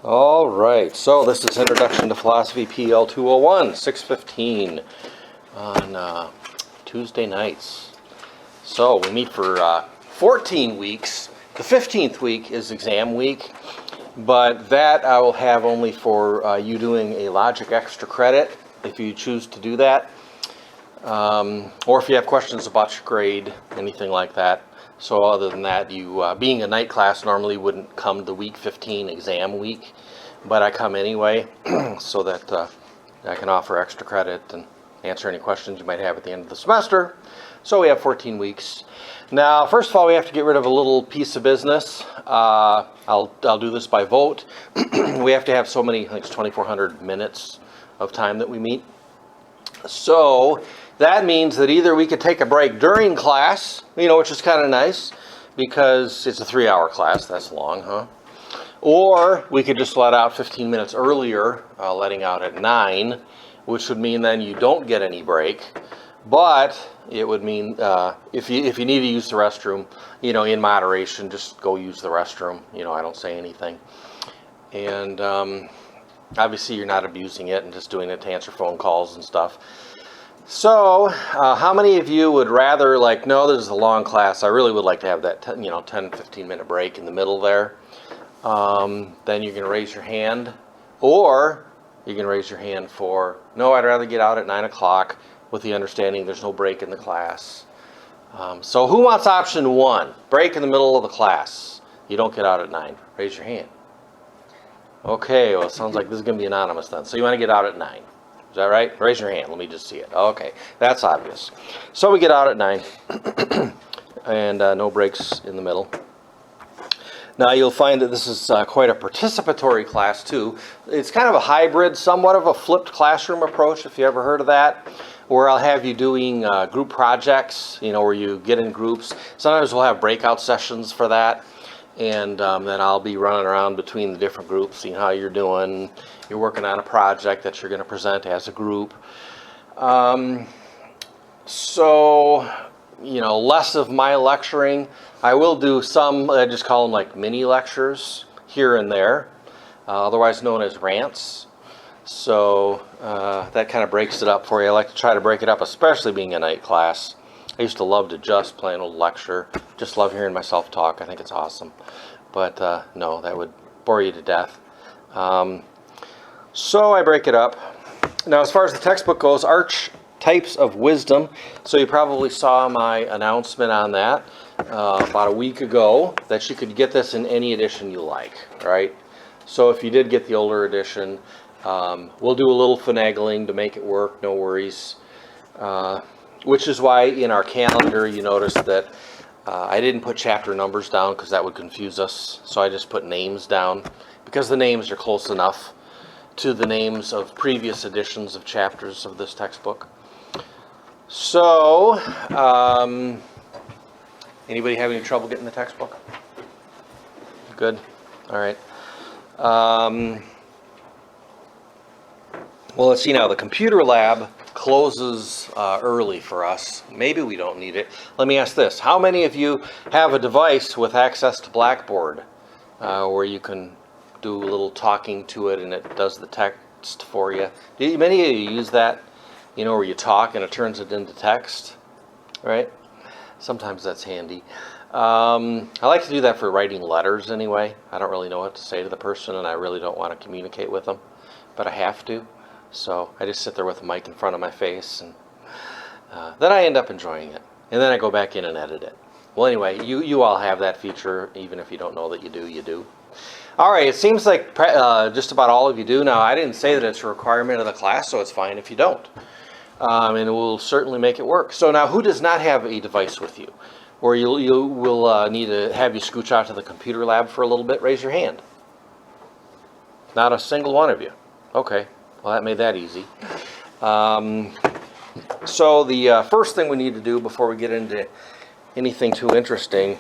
All right, so this is Introduction to Philosophy PL 201, 6:15 on Tuesday nights. So we meet for 14 weeks. The 15th week is exam week, but that I will have only for you doing a logic extra credit if you choose to do that. Or if you have questions about your grade, anything like that. So other than that, you being a night class normally wouldn't come the week 15 exam week, but I come anyway so that I can offer extra credit and answer any questions you might have at the end of the semester. So we have 14 weeks. Now, first of all, we have to get rid of a little piece of business. I'll do this by vote. We have to have so many, I think it's 2,400 minutes of time that we meet. So that means that either we could take a break during class, which is kind of nice because it's a 3-hour class. That's long, huh? Or we could just let out 15 minutes earlier, letting out at 9, which would mean then you don't get any break. But it would mean if you need to use the restroom, in moderation, just go use the restroom. I don't say anything. And obviously you're not abusing it and just doing it to answer phone calls and stuff. So how many of you would rather, no, this is a long class, I really would like to have that 10-15 minute break in the middle there. Then you can raise your hand, or you can raise your hand for, no, I'd rather get out at 9 o'clock with the understanding there's no break in the class. So who wants option 1? Break in the middle of the class. You don't get out at 9. Raise your hand. Okay, well, it sounds like this is going to be anonymous then. So you want to get out at 9. Is that right? Raise your hand. Let me just see it. Okay, that's obvious. So we get out at 9, and no breaks in the middle. Now you'll find that this is quite a participatory class too. It's kind of a hybrid, somewhat of a flipped classroom approach, if you ever heard of that, where I'll have you doing group projects, where you get in groups. Sometimes we'll have breakout sessions for that, and then I'll be running around between the different groups, seeing how you're doing. You're working on a project that you're going to present as a group. So, less of my lecturing. I will do some, I just call them mini lectures here and there, otherwise known as rants. So that kind of breaks it up for you. I like to try to break it up, especially being a night class. I used to love to just plain old lecture. Just love hearing myself talk. I think it's awesome. But no, that would bore you to death. So I break it up. Now, as far as the textbook goes, Archetypes of Wisdom. So you probably saw my announcement on that about a week ago, that you could get this in any edition you like, right? So if you did get the older edition, we'll do a little finagling to make it work, no worries. Which is why in our calendar you notice that I didn't put chapter numbers down because that would confuse us. So I just put names down because the names are close enough to the names of previous editions of chapters of this textbook. So, anybody have any trouble getting the textbook? Good. All right. Well, let's see now. The computer lab closes early for us. Maybe we don't need it. Let me ask this. How many of you have a device with access to Blackboard where you can do a little talking to it and it does the text for you? Many of you use that, where you talk and it turns it into text, right? Sometimes that's handy. I like to do that for writing letters anyway. I don't really know what to say to the person and I really don't want to communicate with them, but I have to. So I just sit there with a mic in front of my face, and then I end up enjoying it. And then I go back in and edit it. Well, anyway, you all have that feature, even if you don't know that you do, you do. All right, it seems like just about all of you do. Now, I didn't say that it's a requirement of the class, so it's fine if you don't. And we'll certainly make it work. So now, who does not have a device with you? Or you will need to have you scooch out to the computer lab for a little bit? Raise your hand. Not a single one of you. Okay. Well, that made that easy. So the first thing we need to do before we get into anything too interesting,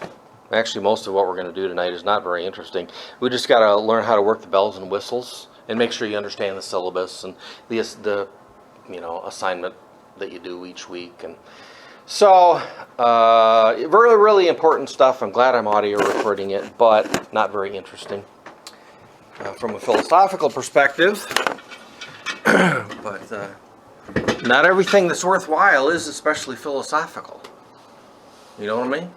actually most of what we're going to do tonight is not very interesting. We just got to learn how to work the bells and whistles and make sure you understand the syllabus and the assignment that you do each week. And so really, really important stuff. I'm glad I'm audio recording it, but not very interesting. from a philosophical perspective. But not everything that's worthwhile is especially philosophical. You know what I mean?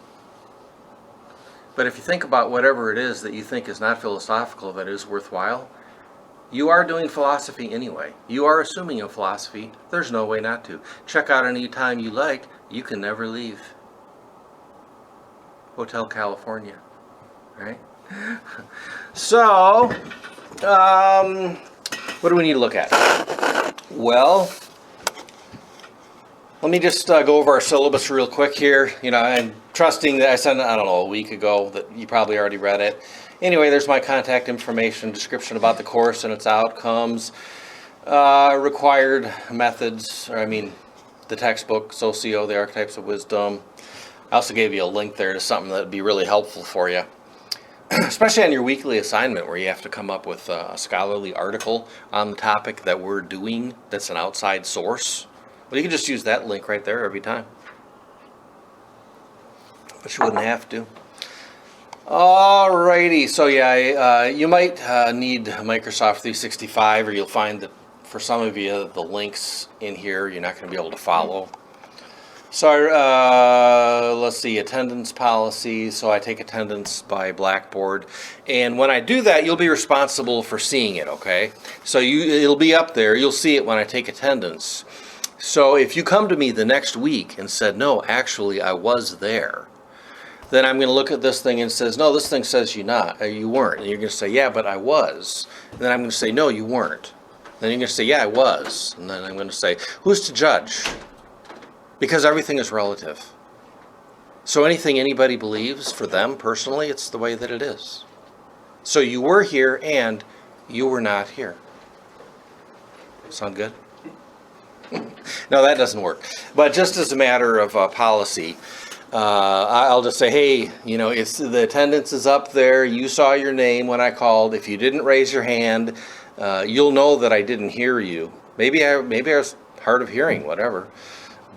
But if you think about whatever it is that you think is not philosophical that is worthwhile, you are doing philosophy anyway. You are assuming a philosophy. There's no way not to. Check out any time you like. You can never leave. Hotel California. Right? So, what do we need to look at? Well, let me just go over our syllabus real quick here. You know, I'm trusting that I sent, I don't know, a week ago that you probably already read it. Anyway, there's my contact information, description about the course and its outcomes, required methods, or I mean, the textbook, Socio, the Archetypes of Wisdom. I also gave you a link there to something that would be really helpful for you, especially on your weekly assignment where you have to come up with a scholarly article on the topic that we're doing that's an outside source. Well, you can just use that link right there every time. But you wouldn't have to. Alrighty, so yeah, you might need Microsoft 365, or you'll find that for some of you, the links in here, you're not going to be able to follow. So let's see, attendance policy. So I take attendance by Blackboard. And when I do that, you'll be responsible for seeing it, okay? So it'll be up there. You'll see it when I take attendance. So if you come to me the next week and said, no, actually, I was there, then I'm going to look at this thing and says, no, this thing says you weren't. And you're going to say, yeah, but I was. And then I'm going to say, no, you weren't. Then you're going to say, yeah, I was. And then I'm going to say, who's to judge? Because everything is relative. So anything anybody believes, for them personally, it's the way that it is. So you were here and you were not here. Sound good? No, that doesn't work. But just as a matter of policy, I'll just say, hey, you know, it's the attendance is up there. You saw your name when I called. If you didn't raise your hand, you'll know that I didn't hear you. Maybe I was hard of hearing, whatever.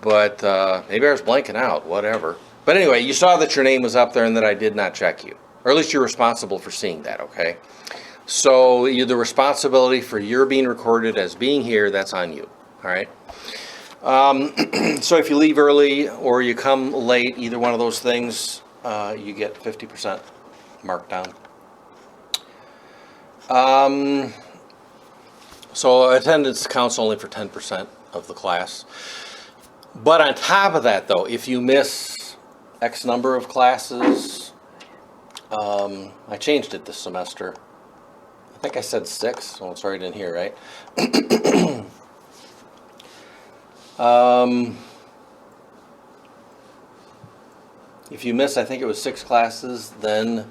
But maybe I was blanking out, whatever. But anyway, you saw that your name was up there and that I did not check you. Or at least you're responsible for seeing that, okay? So the responsibility for your being recorded as being here, that's on you, all right? So if you leave early or you come late, either one of those things, you get 50% marked down. So attendance counts only for 10% of the class. But on top of that, though, if you miss X number of classes, I changed it this semester. I think I said 6, so it's right in here, right? If you miss, I think it was 6 classes, then,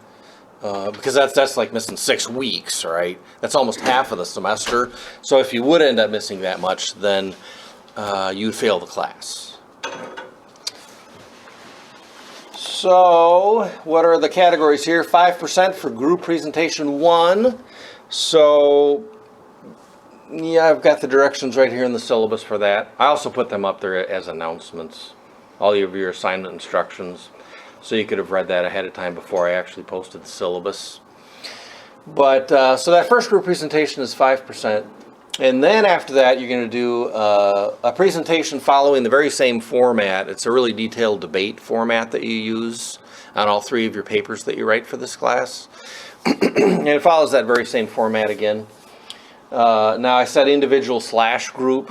because that's like missing 6 weeks, right? That's almost half of the semester. So if you would end up missing that much, then you'd fail the class. So what are the categories here? 5% for group presentation 1. So yeah, I've got the directions right here in the syllabus for that. I also put them up there as announcements, all of your assignment instructions. So you could have read that ahead of time before I actually posted the syllabus. But so that first group presentation is 5%. And then after that, you're going to do a presentation following the very same format. It's a really detailed debate format that you use on all 3 of your papers that you write for this class. And it follows that very same format again. Now I said individual / group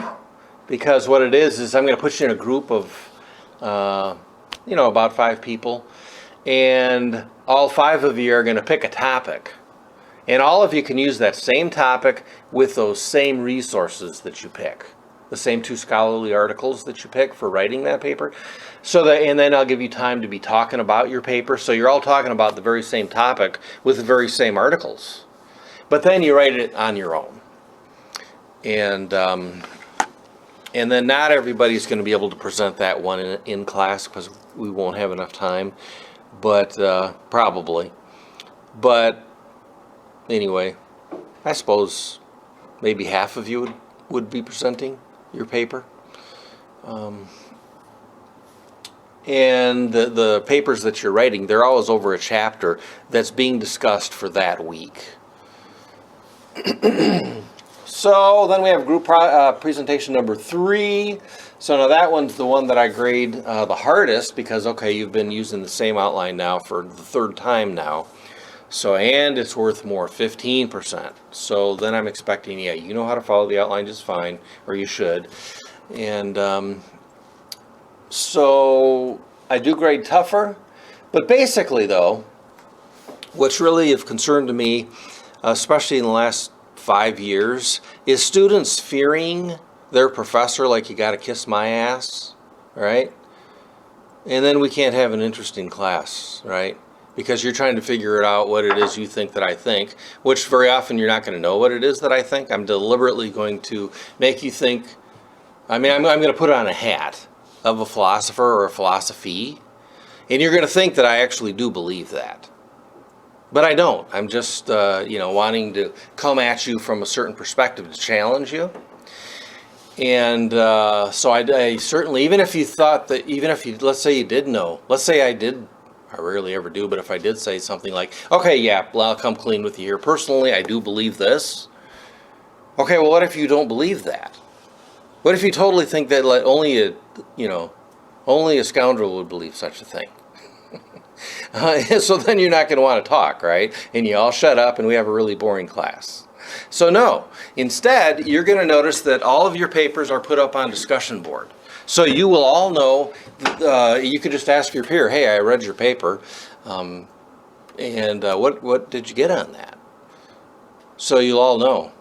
because what it is I'm going to put you in a group of, about 5 people. And all 5 of you are going to pick a topic. And all of you can use that same topic with those same resources that you pick. The same 2 scholarly articles that you pick for writing that paper. And then I'll give you time to be talking about your paper. So you're all talking about the very same topic with the very same articles. But then you write it on your own. And then not everybody's going to be able to present that one in class because we won't have enough time. But probably. But anyway, I suppose maybe half of you would be presenting your paper. And the papers that you're writing, they're always over a chapter that's being discussed for that week. So then we have group presentation number 3. So now that one's the one that I grade the hardest because, okay, you've been using the same outline now for the 3rd time now. So, and it's worth more, 15%. So then I'm expecting, yeah, you know how to follow the outline just fine, or you should. And so I do grade tougher. But basically, though, what's really of concern to me, especially in the last 5 years, is students fearing their professor like you got to kiss my ass, right? And then we can't have an interesting class, right? Because you're trying to figure it out what it is you think that I think, which very often you're not going to know what it is that I think. I'm deliberately going to make you think, I'm going to put on a hat of a philosopher or a philosophy, and you're going to think that I actually do believe that. But I don't. I'm just, wanting to come at you from a certain perspective to challenge you. And so I certainly, even if you thought that, let's say you did know, let's say I did, I rarely ever do, but if I did say something like, okay, yeah, well, I'll come clean with you here. Personally, I do believe this. Okay, well, what if you don't believe that? What if you totally think that only a scoundrel would believe such a thing? So then you're not going to want to talk, right? And you all shut up and we have a really boring class. So no, instead, you're going to notice that all of your papers are put up on discussion board. So you will all know, you could just ask your peer, hey, I read your paper, and what did you get on that? So you'll all know,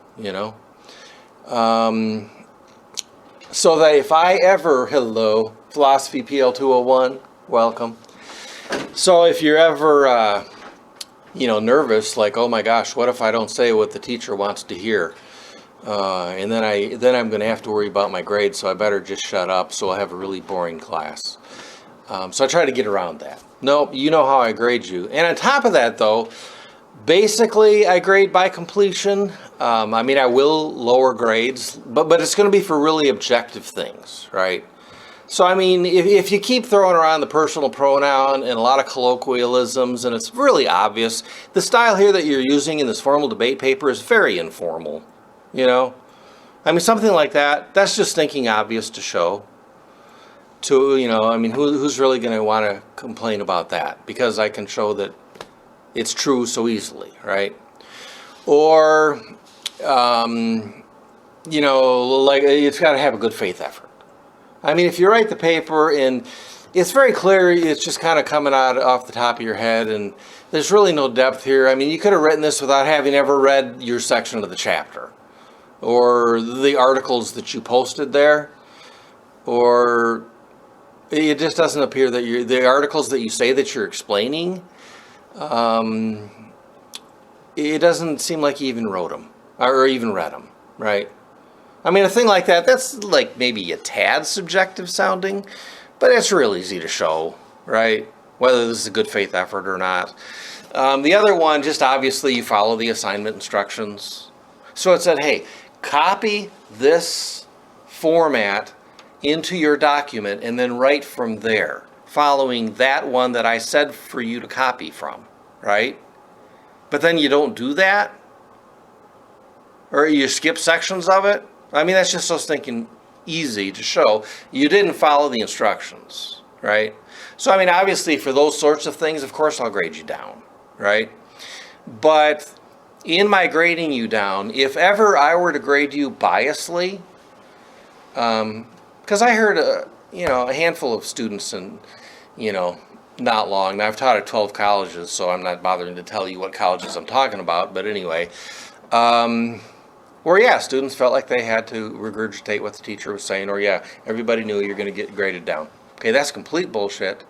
So that if I ever, hello, Philosophy PL 201, welcome. So if you're ever, nervous, like, oh my gosh, what if I don't say what the teacher wants to hear? And then I'm going to have to worry about my grades, so I better just shut up so I'll have a really boring class. So I try to get around that. Nope, you know how I grade you. And on top of that, though, basically I grade by completion. I will lower grades, but it's going to be for really objective things, right? So, if you keep throwing around the personal pronoun and a lot of colloquialisms, and it's really obvious, the style here that you're using in this formal debate paper is very informal, something like that, that's just thinking obvious to show. Who's really going to want to complain about that? Because I can show that it's true so easily, right? Or, it's got to have a good faith effort. If you write the paper and it's very clear, it's just kind of coming out off the top of your head and there's really no depth here. You could have written this without having ever read your section of the chapter or the articles that you posted there, or it just doesn't appear that the articles that you say that you're explaining, it doesn't seem like you even wrote them or even read them, right? A thing like that, that's like maybe a tad subjective sounding, but it's real easy to show, right? Whether this is a good faith effort or not. The other one, just obviously you follow the assignment instructions. So it said, hey, copy this format into your document and then write from there, following that one that I said for you to copy from, right? But then you don't do that? Or you skip sections of it? That's just so stinking easy to show. You didn't follow the instructions, right? So, obviously for those sorts of things, of course I'll grade you down, right? But in my grading you down, if ever I were to grade you biasly, because I heard a handful of students and, not long. Now I've taught at 12 colleges, so I'm not bothering to tell you what colleges I'm talking about, but anyway, where, yeah, students felt like they had to regurgitate what the teacher was saying, or, yeah, everybody knew you're going to get graded down. Okay, that's complete bullshit.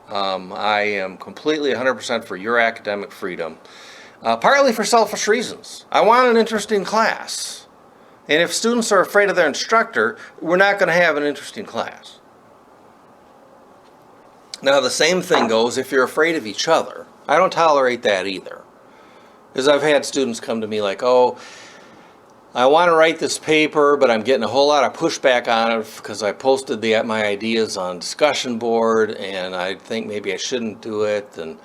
I am completely 100% for your academic freedom, partly for selfish reasons. I want an interesting class. And if students are afraid of their instructor, we're not going to have an interesting class. Now, the same thing goes if you're afraid of each other. I don't tolerate that either. Because I've had students come to me like, oh, I want to write this paper, but I'm getting a whole lot of pushback on it because I posted my ideas on discussion board, and I think maybe I shouldn't do it. And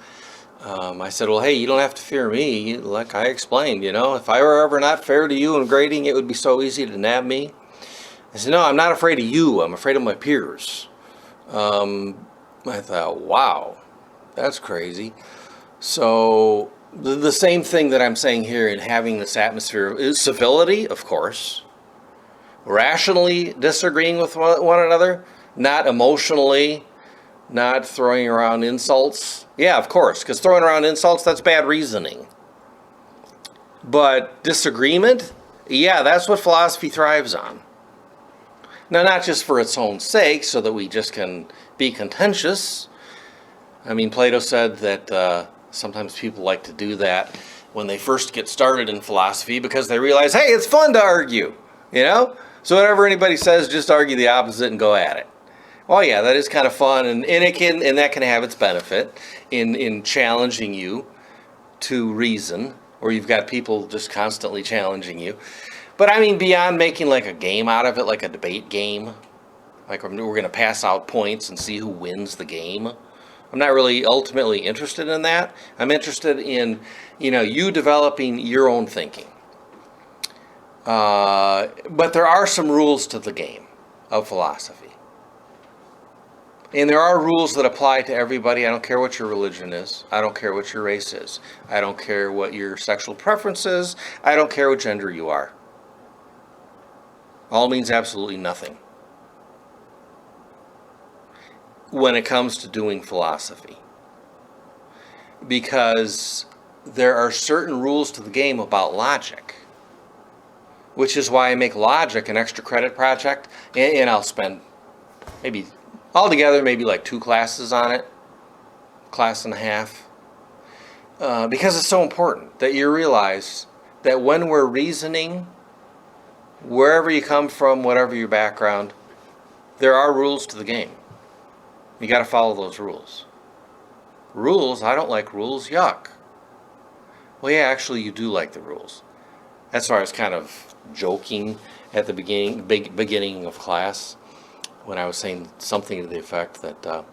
I said, well, hey, you don't have to fear me. Like I explained, if I were ever not fair to you in grading, it would be so easy to nab me. I said, no, I'm not afraid of you. I'm afraid of my peers. I thought, wow, that's crazy. So the same thing that I'm saying here in having this atmosphere is civility, of course. Rationally disagreeing with one another, not emotionally, not throwing around insults. Yeah, of course, because throwing around insults, that's bad reasoning. But disagreement, yeah, that's what philosophy thrives on. Now, not just for its own sake, so that we just can be contentious. I mean, Plato said that sometimes people like to do that when they first get started in philosophy because they realize, hey, it's fun to argue, So whatever anybody says, just argue the opposite and go at it. Well, yeah, that is kind of fun, and that can have its benefit in challenging you to reason, or you've got people just constantly challenging you. But I mean, beyond making like a game out of it, like a debate game, like we're going to pass out points and see who wins the game. I'm not really ultimately interested in that. I'm interested in, you developing your own thinking. But there are some rules to the game of philosophy. And there are rules that apply to everybody. I don't care what your religion is. I don't care what your race is. I don't care what your sexual preference is. I don't care what gender you are. All means absolutely nothing when it comes to doing philosophy. Because there are certain rules to the game about logic. Which is why I make logic an extra credit project. And I'll spend maybe altogether, maybe like 2 classes on it, class and a half, because it's so important that you realize that when we're reasoning, wherever you come from, whatever your background, there are rules to the game. You got to follow those rules. Rules? I don't like rules. Yuck. Well, yeah, actually, you do like the rules. That's why I was kind of joking at the beginning of class, when I was saying something to the effect that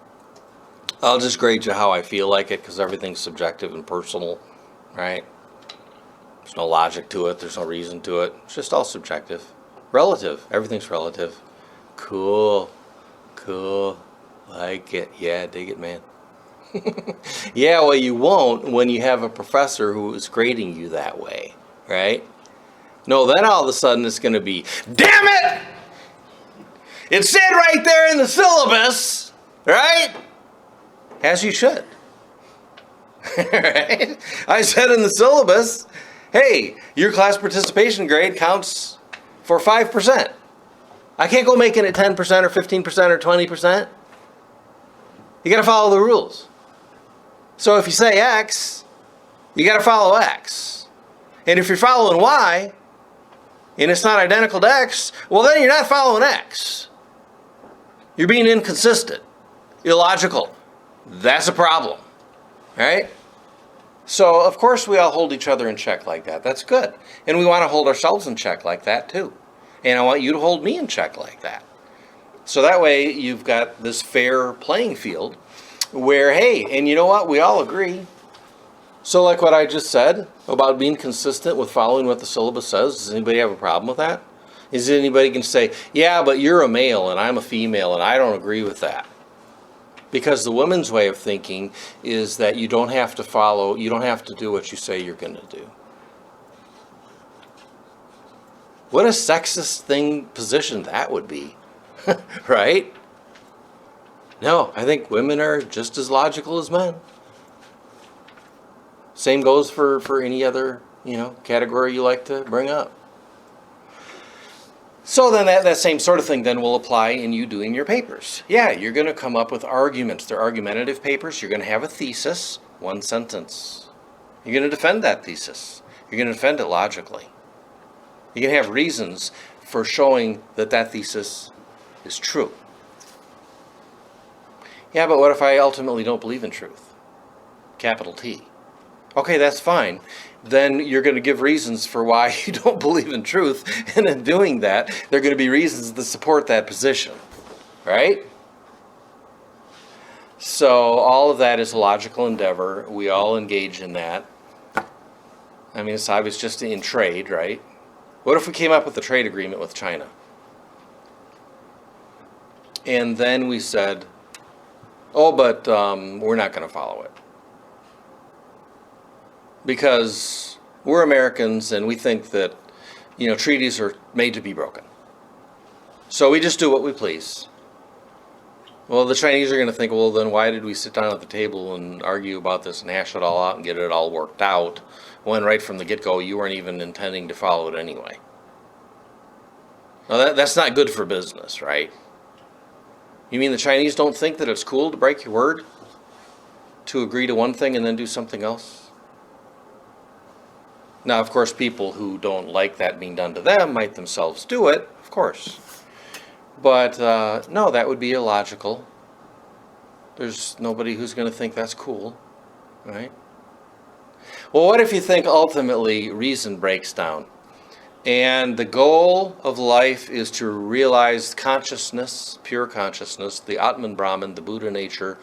I'll just grade you how I feel like it, because everything's subjective and personal, right? There's no logic to it. There's no reason to it. It's just all subjective. Relative. Everything's relative. Cool. Like it. Yeah, dig it, man. Yeah, well, you won't when you have a professor who is grading you that way, right? No, then all of a sudden it's going to be, damn it! It said right there in the syllabus, right? As you should. Right? I said in the syllabus, hey, your class participation grade counts for 5%. I can't go making it 10% or 15% or 20%. You got to follow the rules. So if you say X, you got to follow X. And if you're following Y, and it's not identical to X, well, then you're not following X. You're being inconsistent, illogical. That's a problem, right? So, of course, we all hold each other in check like that. That's good. And we want to hold ourselves in check like that, too. And I want you to hold me in check like that. So that way, you've got this fair playing field where, hey, and you know what? We all agree. So like what I just said about being consistent with following what the syllabus says, does anybody have a problem with that? Is anybody can say, yeah, but you're a male and I'm a female and I don't agree with that? Because the women's way of thinking is that you don't have to do what you say you're going to do. What a sexist position that would be, right? No, I think women are just as logical as men. Same goes for any other, category you like to bring up. So then that same sort of thing then will apply in you doing your papers. Yeah, you're going to come up with arguments. They're argumentative papers. You're going to have a thesis, 1 sentence. You're going to defend that thesis. You're going to defend it logically. You're going to have reasons for showing that thesis is true. Yeah, but what if I ultimately don't believe in truth? Capital T. Okay, that's fine. Then you're going to give reasons for why you don't believe in truth, and in doing that, there are going to be reasons to support that position, right? So all of that is a logical endeavor. We all engage in that. I mean, it's obvious just in trade, right? What if we came up with a trade agreement with China? And then we said, oh, but we're not going to follow it. Because we're Americans and we think that, treaties are made to be broken. So we just do what we please. Well, the Chinese are going to think, well, then why did we sit down at the table and argue about this and hash it all out and get it all worked out when right from the get-go you weren't even intending to follow it anyway? Now, that's not good for business, right? You mean the Chinese don't think that it's cool to break your word? To agree to one thing and then do something else? Now, of course, people who don't like that being done to them might themselves do it, of course. But, no, that would be illogical. There's nobody who's going to think that's cool, right? Well, what if you think ultimately reason breaks down? And the goal of life is to realize consciousness, pure consciousness, the Atman Brahman, the Buddha nature,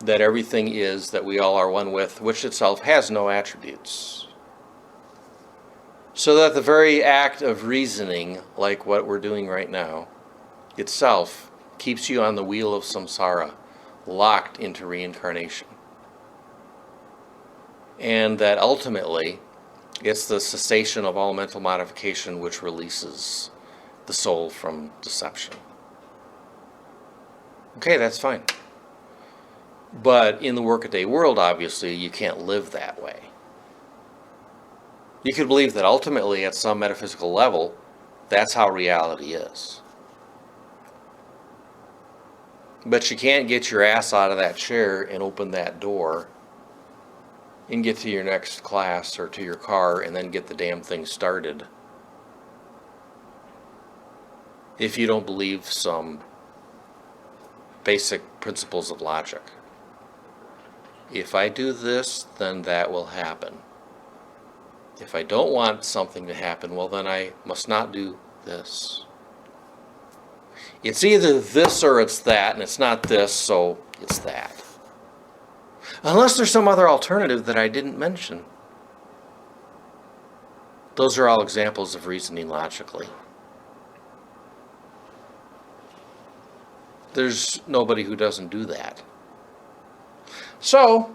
that everything is, that we all are one with, which itself has no attributes. So that the very act of reasoning, like what we're doing right now, itself keeps you on the wheel of samsara, locked into reincarnation. And that ultimately, it's the cessation of all mental modification which releases the soul from deception. Okay, that's fine. But in the workaday world, obviously, you can't live that way. You could believe that ultimately, at some metaphysical level, that's how reality is. But you can't get your ass out of that chair and open that door and get to your next class or to your car and then get the damn thing started if you don't believe some basic principles of logic. If I do this, then that will happen. If I don't want something to happen, well, then I must not do this. It's either this or it's that, and it's not this, so it's that. Unless there's some other alternative that I didn't mention. Those are all examples of reasoning logically. There's nobody who doesn't do that. So,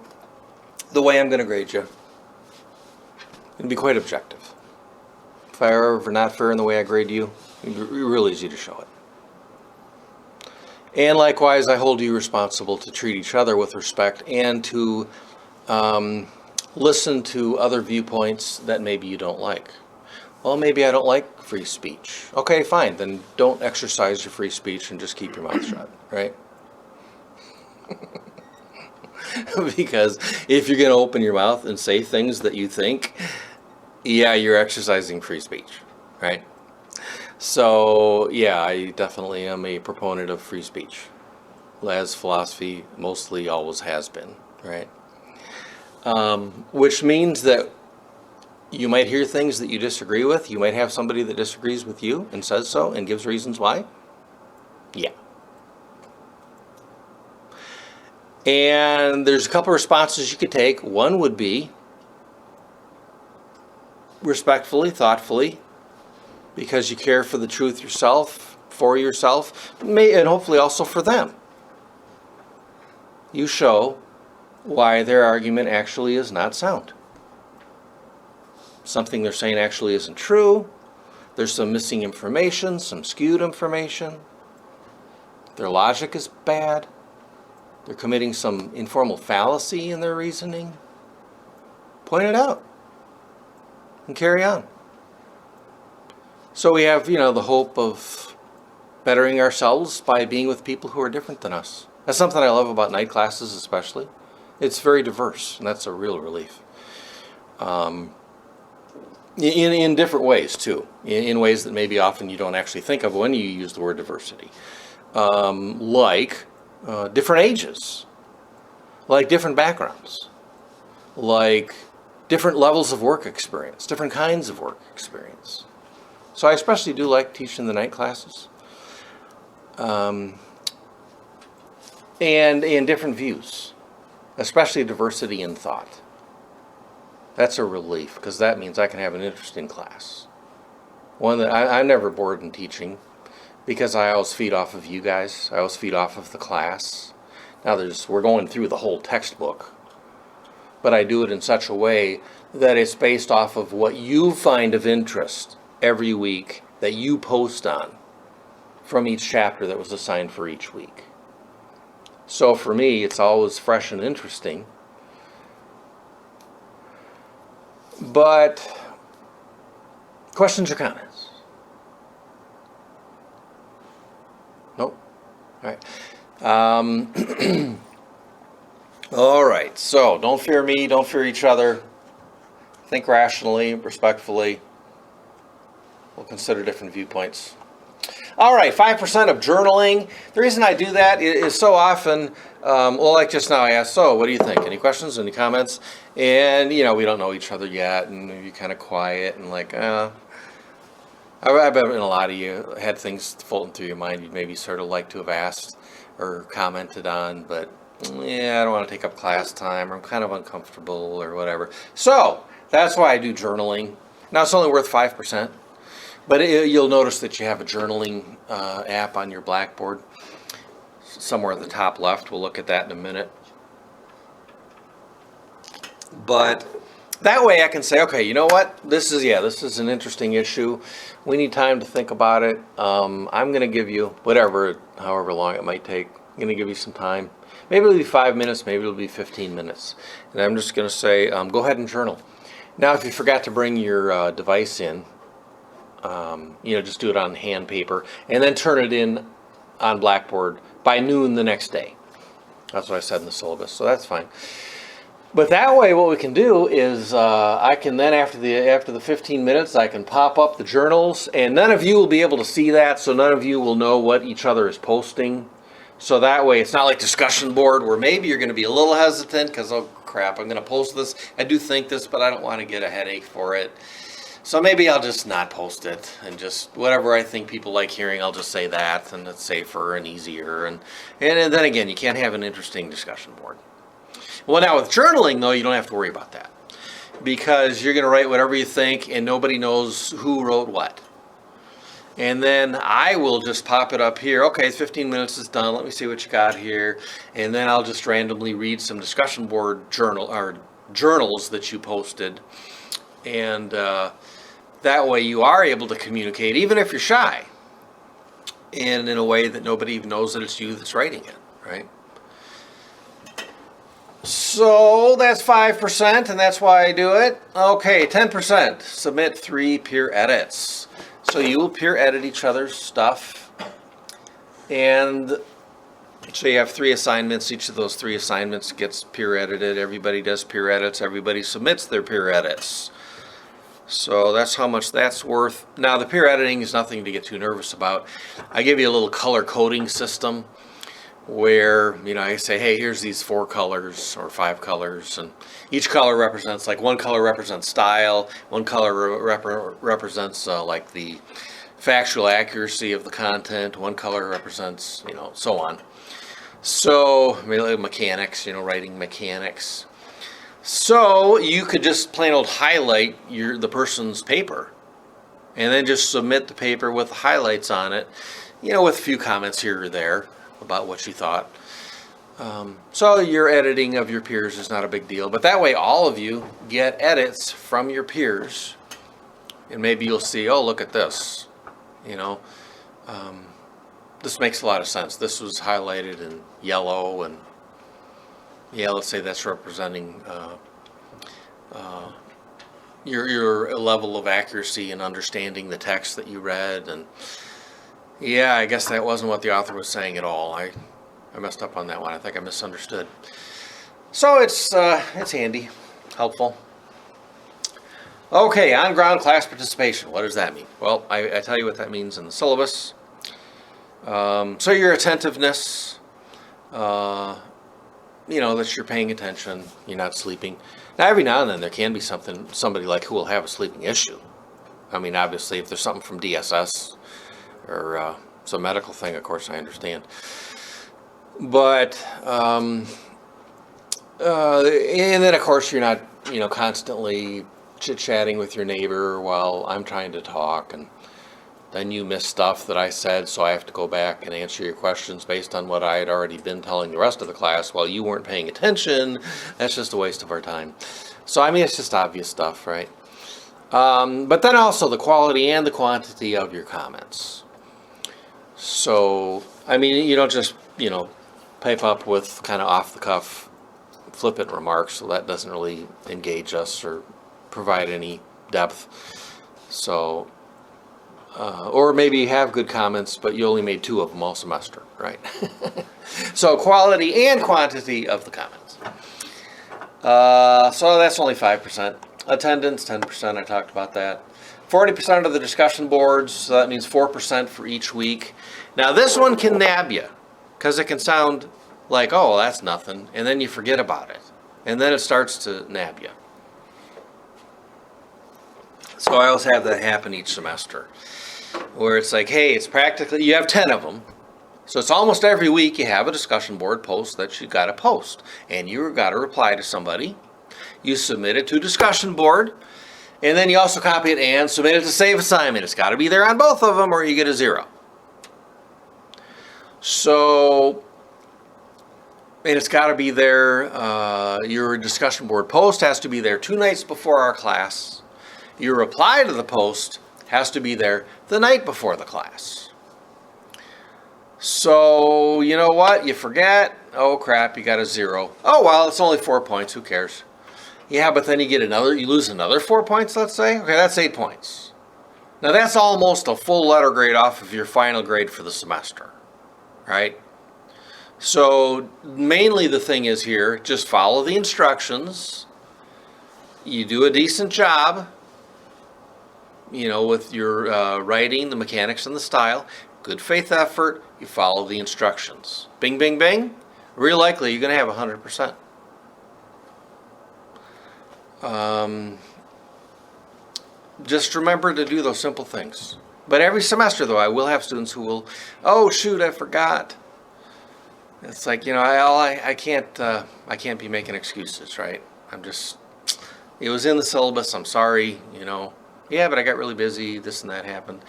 the way I'm going to grade you, it'll be quite objective. If I are ever not fair in the way I grade you, it'll be real easy to show it. And likewise, I hold you responsible to treat each other with respect and to listen to other viewpoints that maybe you don't like. Well, maybe I don't like free speech. Okay, fine. Then don't exercise your free speech and just keep your mouth shut, right? Because if you're going to open your mouth and say things that you think, yeah, you're exercising free speech, right? So, yeah, I definitely am a proponent of free speech, as philosophy mostly always has been, right? Which means that you might hear things that you disagree with. You might have somebody that disagrees with you and says so and gives reasons why. Yeah. And there's a couple responses you could take. One would be respectfully, thoughtfully, because you care for the truth yourself, for yourself, and hopefully also for them. You show why their argument actually is not sound. Something they're saying actually isn't true. There's some missing information, some skewed information. Their logic is bad. They're committing some informal fallacy in their reasoning. Point it out and carry on. So we have, the hope of bettering ourselves by being with people who are different than us. That's something I love about night classes especially. It's very diverse, and that's a real relief. In different ways, too. In ways that maybe often you don't actually think of when you use the word diversity. Like different ages. Like different backgrounds. Like different levels of work experience. Different kinds of work experience. So I especially do like teaching the night classes. and different views, especially diversity in thought. That's a relief, because that means I can have an interesting class. One that I'm never bored in teaching, because I always feed off of you guys. I always feed off of the class. Now we're going through the whole textbook, but I do it in such a way that it's based off of what you find of interest every week that you post on from each chapter that was assigned for each week. So for me, it's always fresh and interesting. But questions or comments? Nope. All right. All right. So don't fear me. Don't fear each other. Think rationally, respectfully. We'll consider different viewpoints. All right, 5% of journaling. The reason I do that is so often, well, like just now I asked, so what do you think? Any questions, any comments? And, we don't know each other yet, and you're kind of quiet and like, I bet a lot of you had things floating through your mind you'd maybe sort of like to have asked or commented on, but yeah, I don't want to take up class time, or I'm kind of uncomfortable or whatever. So that's why I do journaling. Now it's only worth 5%. But you'll notice that you have a journaling app on your Blackboard somewhere at the top left. We'll look at that in a minute. But that way I can say, okay, you know what? This is an interesting issue. We need time to think about it. I'm going to give you however long it might take. I'm going to give you some time. Maybe it'll be 5 minutes. Maybe it'll be 15 minutes. And I'm just going to say, go ahead and journal. Now, if you forgot to bring your device in, just do it on hand paper and then turn it in on Blackboard by noon the next day. That's what I said in the syllabus, so that's fine. But that way what we can do is I can then after the 15 minutes I can pop up the journals, and none of you will be able to see that, so none of you will know what each other is posting. So that way it's not like discussion board where maybe you're going to be a little hesitant because, oh crap, I'm going to post this. I do think this, but I don't want to get a headache for it. So maybe I'll just not post it, and just whatever I think people like hearing, I'll just say that, and it's safer and easier. And then again, you can't have an interesting discussion board. Well, now with journaling, though, you don't have to worry about that, because you're going to write whatever you think, and nobody knows who wrote what. And then I will just pop it up here. Okay, 15 minutes is done. Let me see what you got here. And then I'll just randomly read some discussion board journals that you posted. And that way you are able to communicate, even if you're shy, and in a way that nobody even knows that it's you that's writing it, right? So that's 5%, and that's why I do it. Okay, 10%. Submit 3 peer edits. So you will peer edit each other's stuff. And so you have 3 assignments. Each of those 3 assignments gets peer edited. Everybody does peer edits. Everybody submits their peer edits. So that's how much that's worth. Now the peer editing is nothing to get too nervous about. I give you a little color coding system where, I say, hey, here's these 4 colors or 5 colors, and each color represents, like one color represents style, one color represents like the factual accuracy of the content, one color represents, so on. So mechanics, writing mechanics. So you could just plain old highlight the person's paper, and then just submit the paper with highlights on it, with a few comments here or there about what you thought. So your editing of your peers is not a big deal, but that way all of you get edits from your peers, and maybe you'll see, oh, look at this, this makes a lot of sense. This was highlighted in yellow, and yeah, let's say that's representing your level of accuracy in understanding the text that you read. And yeah, I guess that wasn't what the author was saying at all. I messed up on that one. I think I misunderstood. So it's handy, helpful. Okay, on-ground class participation. What does that mean? Well, I tell you what that means in the syllabus. So your attentiveness, that you're paying attention, you're not sleeping. Now, every now and then there can be somebody like who will have a sleeping issue. I mean, obviously, if there's something from DSS or some medical thing, of course, I understand. But and then of course you're not, constantly chit-chatting with your neighbor while I'm trying to talk, and then you miss stuff that I said, so I have to go back and answer your questions based on what I had already been telling the rest of the class while you weren't paying attention. That's just a waste of our time. So I mean, it's just obvious stuff, right? But then also the quality and the quantity of your comments. So I mean, you don't just pipe up with kind of off the cuff flippant remarks, so that doesn't really engage us or provide any depth. So or maybe you have good comments, but you only made 2 of them all semester, right? So quality and quantity of the comments. So that's only 5%. Attendance, 10%, I talked about that. 40% of the discussion boards, so that means 4% for each week. Now this one can nab you, because it can sound like, oh, that's nothing, and then you forget about it. And then it starts to nab you. So I always have that happen each semester, where it's like, hey, it's practically, you have 10 of them. So it's almost every week you have a discussion board post that you got to post. And you got to reply to somebody. You submit it to discussion board. And then you also copy it and submit it to save assignment. It's got to be there on both of them or you get a 0. So, and it's got to be there. Your discussion board post has to be there 2 nights before our class. Your reply to the post has to be there the night before the class. So, you know what? You forget. Oh, crap, you got a 0. Oh, well, it's only 4 points. Who cares? Yeah, but then you lose another 4 points, let's say. Okay, that's 8 points. Now, that's almost a full letter grade off of your final grade for the semester, right? So, mainly the thing is here, just follow the instructions. You do a decent job, with your writing, the mechanics, and the style. Good faith effort, you follow the instructions. Bing, bing, bing. Real likely you're going to have 100%. Just remember to do those simple things. But every semester, though, I will have students who will, oh, shoot, I forgot. It's like, I can't be making excuses, right? It was in the syllabus, I'm sorry, Yeah, but I got really busy, this and that happened.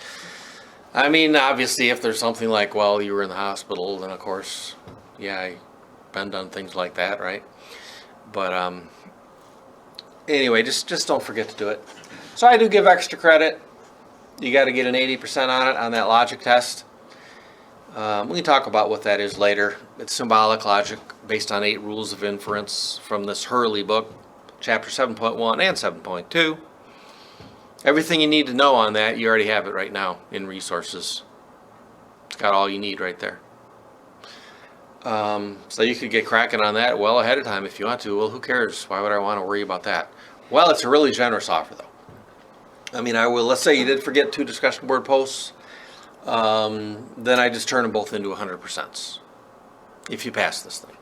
I mean, obviously, if there's something like, well, you were in the hospital, then of course, yeah, I've been done things like that, right? But anyway, just don't forget to do it. So I do give extra credit. You got to get an 80% on it on that logic test. We can talk about what that is later. It's symbolic logic based on 8 rules of inference from this Hurley book, chapter 7.1 and 7.2. Everything you need to know on that, you already have it right now in resources. It's got all you need right there. So you could get cracking on that well ahead of time if you want to. Well, who cares? Why would I want to worry about that? Well, it's a really generous offer, though. I mean, let's say you did forget 2 discussion board posts. Then I just turn them both into 100% if you pass this thing.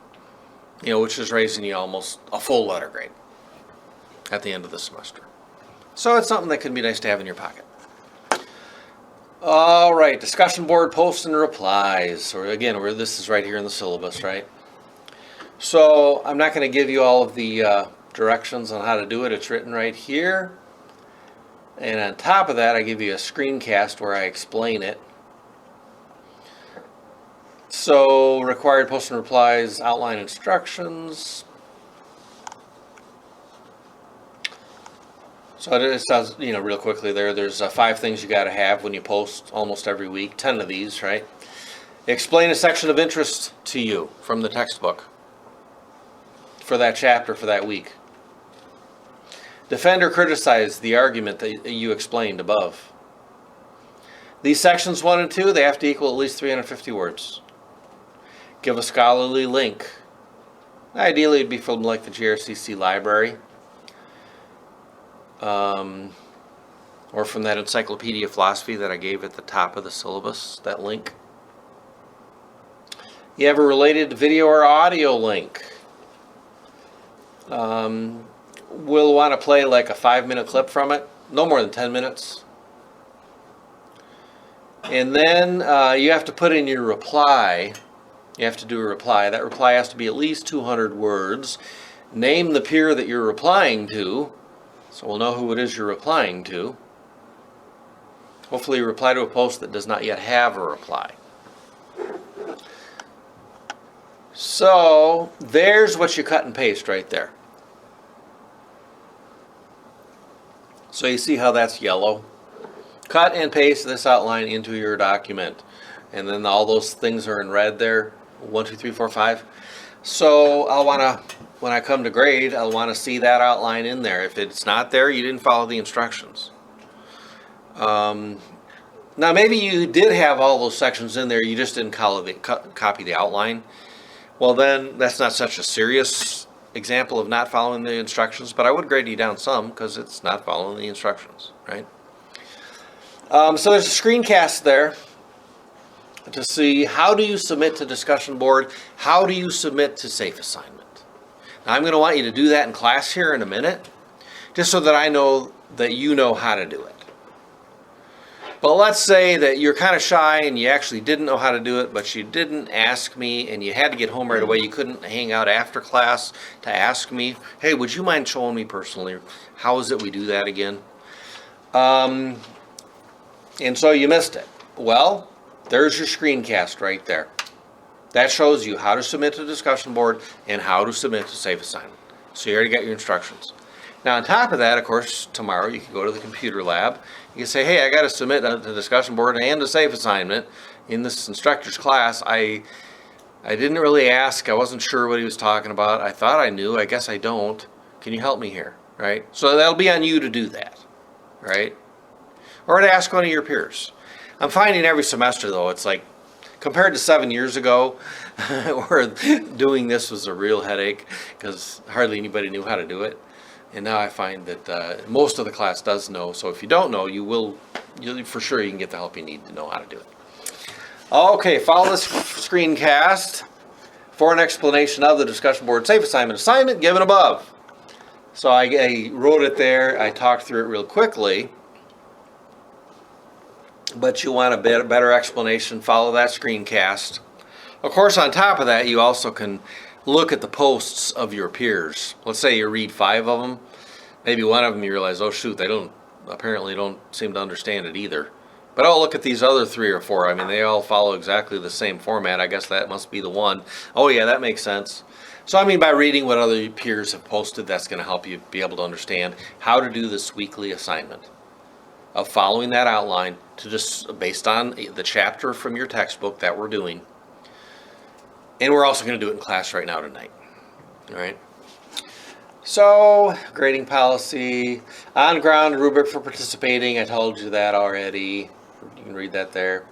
Which is raising you almost a full letter grade at the end of the semester. So it's something that can be nice to have in your pocket. All right, discussion board posts and replies. Or again, this is right here in the syllabus, right? So I'm not going to give you all of the directions on how to do it. It's written right here. And on top of that, I give you a screencast where I explain it. So required posts and replies, outline instructions. So it says, real quickly there's 5 things you got to have when you post almost every week. 10 of these, right? Explain a section of interest to you from the textbook for that chapter for that week. Defend or criticize the argument that you explained above. These sections 1 and 2, they have to equal at least 350 words. Give a scholarly link. Ideally, it'd be from like the GRCC library. Or from that Encyclopedia of Philosophy that I gave at the top of the syllabus, that link. You have a related video or audio link. We'll want to play like a 5-minute clip from it, no more than 10 minutes. And then you have to put in your reply You have to do a reply. That reply has to be at least 200 words. Name the peer that you're replying to, so we'll know who it is you're replying to. Hopefully you reply to a post that does not yet have a reply. So there's what you cut and paste right there. So you see how that's yellow? Cut and paste this outline into your document. And then all those things are in red there. 1, 2, 3, 4, 5. So I'll want to, when I come to grade, I'll want to see that outline in there. If it's not there, you didn't follow the instructions. Now maybe you did have all those sections in there, you just didn't copy the outline. Well then, that's not such a serious example of not following the instructions, but I would grade you down some because it's not following the instructions, right? So there's a screencast there to see how do you submit to discussion board, how do you submit to safe assignment. Now I'm going to want you to do that in class here in a minute, just so that I know that you know how to do it. But let's say that you're kind of shy and you actually didn't know how to do it, but you didn't ask me and you had to get home right away. You couldn't hang out after class to ask me, hey, would you mind showing me personally? How is it we do that again? And so you missed it. Well, there's your screencast right there. That shows you how to submit to discussion board and how to submit to safe assignment. So you already got your instructions. Now on top of that, of course, tomorrow you can go to the computer lab. You can say, hey, I got to submit to the discussion board and a safe assignment in this instructor's class. I didn't really ask. I wasn't sure what he was talking about. I thought I knew. I guess I don't. Can you help me here? Right? So that'll be on you to do that. Right? Or to ask one of your peers. I'm finding every semester, though, it's like, compared to 7 years ago, where doing this was a real headache because hardly anybody knew how to do it. And now I find that most of the class does know. So if you don't know, you'll for sure you can get the help you need to know how to do it. Okay, follow this screencast for an explanation of the discussion board safe assignment given above. So I wrote it there. I talked through it real quickly. But you want a better explanation, follow that screencast. Of course, on top of that, you also can look at the posts of your peers. Let's say you read 5 of them. Maybe one of them you realize, oh shoot, they apparently don't seem to understand it either. But I'll look at these other 3 or 4. I mean, they all follow exactly the same format. I guess that must be the one. Oh yeah, that makes sense. So I mean, by reading what other peers have posted, that's going to help you be able to understand how to do this weekly assignment of following that outline to just based on the chapter from your textbook that we're doing. And we're also going to do it in class right now tonight. All right. So, grading policy, on-ground rubric for participating. I told you that already. You can read that there.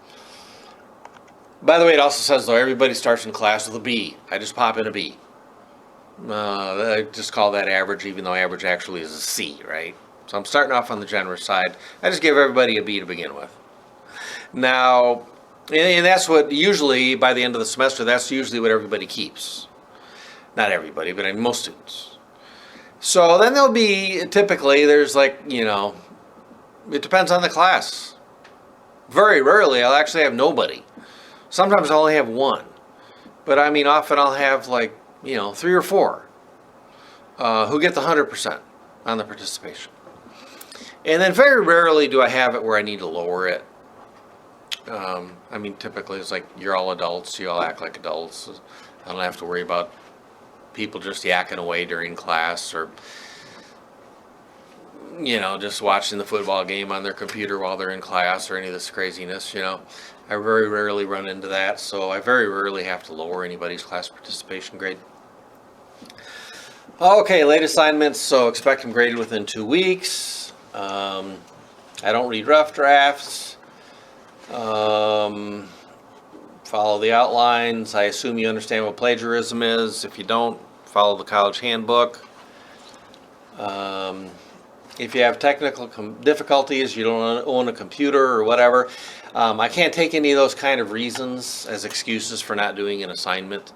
By the way, it also says, though, everybody starts in class with a B. I just pop in a B. I just call that average, even though average actually is a C, right? So I'm starting off on the generous side. I just give everybody a B to begin with. Now, and that's what usually, by the end of the semester, that's usually what everybody keeps. Not everybody, but most students. So then there'll be, typically, there's like, it depends on the class. Very rarely, I'll actually have nobody. Sometimes I'll only have 1. But I mean, often I'll have like, 3 or 4 who get the 100% on the participation. And then very rarely do I have it where I need to lower it. I mean, typically it's like you're all adults, you all act like adults. I don't have to worry about people just yakking away during class or, just watching the football game on their computer while they're in class or any of this craziness, I very rarely run into that, so I very rarely have to lower anybody's class participation grade. Okay, late assignments, so expect them graded within 2 weeks. I don't read rough drafts. Follow the outlines. I assume you understand what plagiarism is. If you don't, follow the college handbook. If you have technical difficulties, you don't own a computer or whatever, I can't take any of those kind of reasons as excuses for not doing an assignment.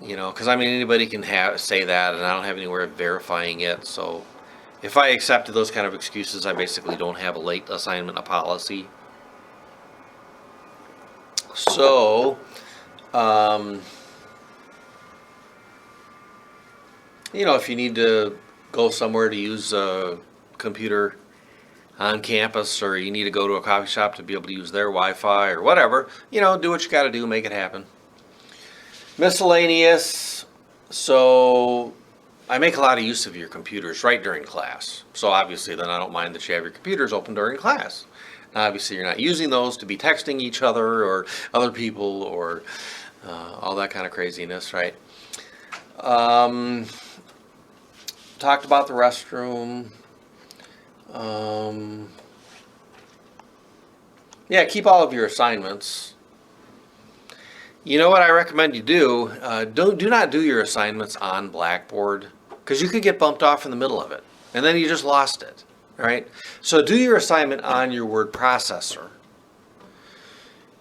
Because I mean, anybody can say that, and I don't have any way of verifying it. So if I accepted those kind of excuses, I basically don't have a late assignment policy. So If you need to go somewhere to use a computer on campus, or you need to go to a coffee shop to be able to use their Wi-Fi or whatever, do what you got to do, make it happen. Miscellaneous. So I make a lot of use of your computers right during class. So obviously then I don't mind that you have your computers open during class. Obviously you're not using those to be texting each other or other people or all that kind of craziness, right? Talked about the restroom. Yeah, keep all of your assignments. You know what I recommend you do? Do not do your assignments on Blackboard, because you could get bumped off in the middle of it, and then you just lost it. All right? So do your assignment on your word processor.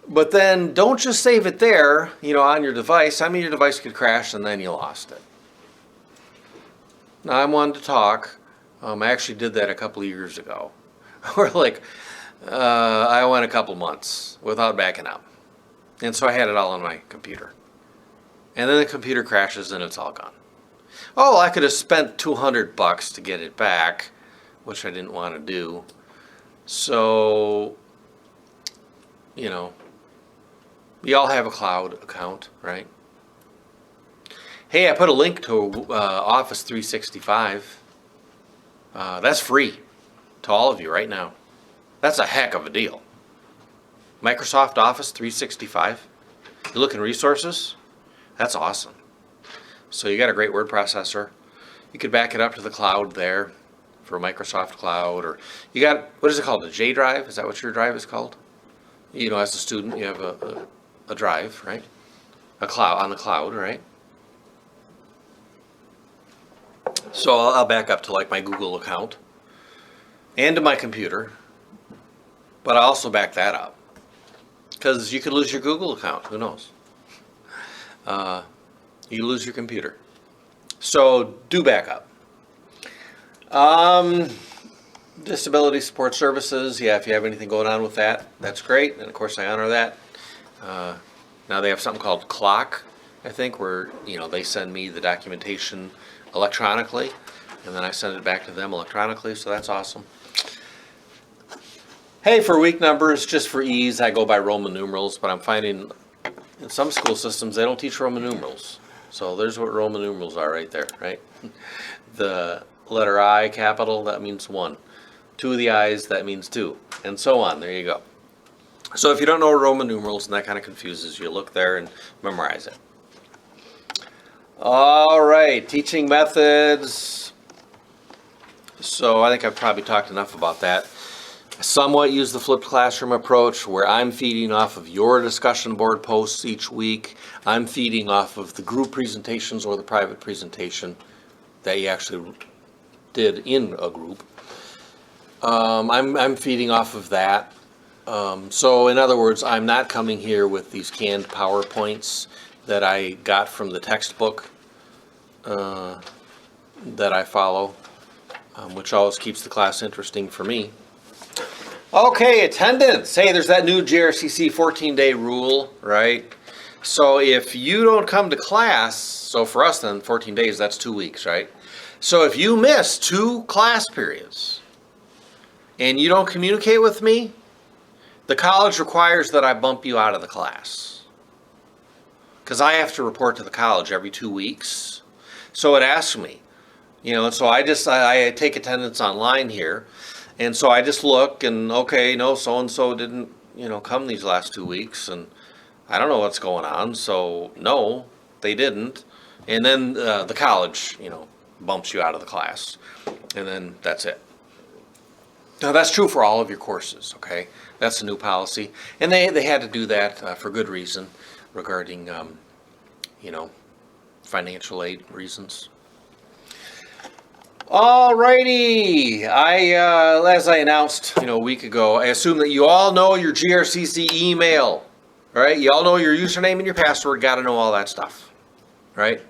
But then don't just save it there, on your device. I mean, your device could crash and then you lost it. Now, I'm one to talk. I actually did that a couple of years ago. Or I went a couple months without backing up. And so I had it all on my computer. And then the computer crashes and it's all gone. Oh, I could have spent $200 to get it back, which I didn't want to do. So, you all have a cloud account, right? Hey, I put a link to Office 365. That's free to all of you right now. That's a heck of a deal. Microsoft Office 365. You look in resources? That's awesome. So you got a great word processor. You could back it up to the cloud there for Microsoft Cloud, or you got, what is it called, a J drive? Is that what your drive is called? As a student, you have a drive, right? A cloud, on the cloud, right? So I'll back up to my Google account and to my computer, but I also back that up because you could lose your Google account. Who knows? You lose your computer. So do back up. Disability support services. Yeah, if you have anything going on with that, that's great. And of course I honor that. Now they have something called Clock, I think, where, they send me the documentation electronically, and then I send it back to them electronically, so that's awesome. Hey, for week numbers, just for ease, I go by Roman numerals, but I'm finding in some school systems they don't teach Roman numerals. So there's what Roman numerals are right there, right? The letter I, capital, that means 1. 2 of the I's, that means 2, and so on. There you go. So if you don't know Roman numerals and that kind of confuses you, look there and memorize it. All right, teaching methods. So I think I've probably talked enough about that. I somewhat use the flipped classroom approach where I'm feeding off of your discussion board posts each week. I'm feeding off of the group presentations or the private presentation that you actually did in a group. I'm feeding off of that. So in other words, I'm not coming here with these canned PowerPoints that I got from the textbook that I follow, which always keeps the class interesting for me. Okay, attendance. Hey, there's that new JRCC 14-day rule, right? So if you don't come to class, so for us then 14 days, that's 2 weeks, right? So if you miss 2 class periods and you don't communicate with me, the college requires that I bump you out of the class, because I have to report to the college every 2 weeks. So it asks me, and so I take attendance online here, and so I just look and, okay, no, so-and-so didn't, come these last 2 weeks, and I don't know what's going on, so no, they didn't. And then the college, bumps you out of the class, and then that's it. Now that's true for all of your courses, okay? That's a new policy, and they had to do that for good reason regarding, financial aid reasons. Alrighty, as I announced, a week ago, I assume that you all know your GRCC email, right? You all know your username and your password. Got to know all that stuff, right?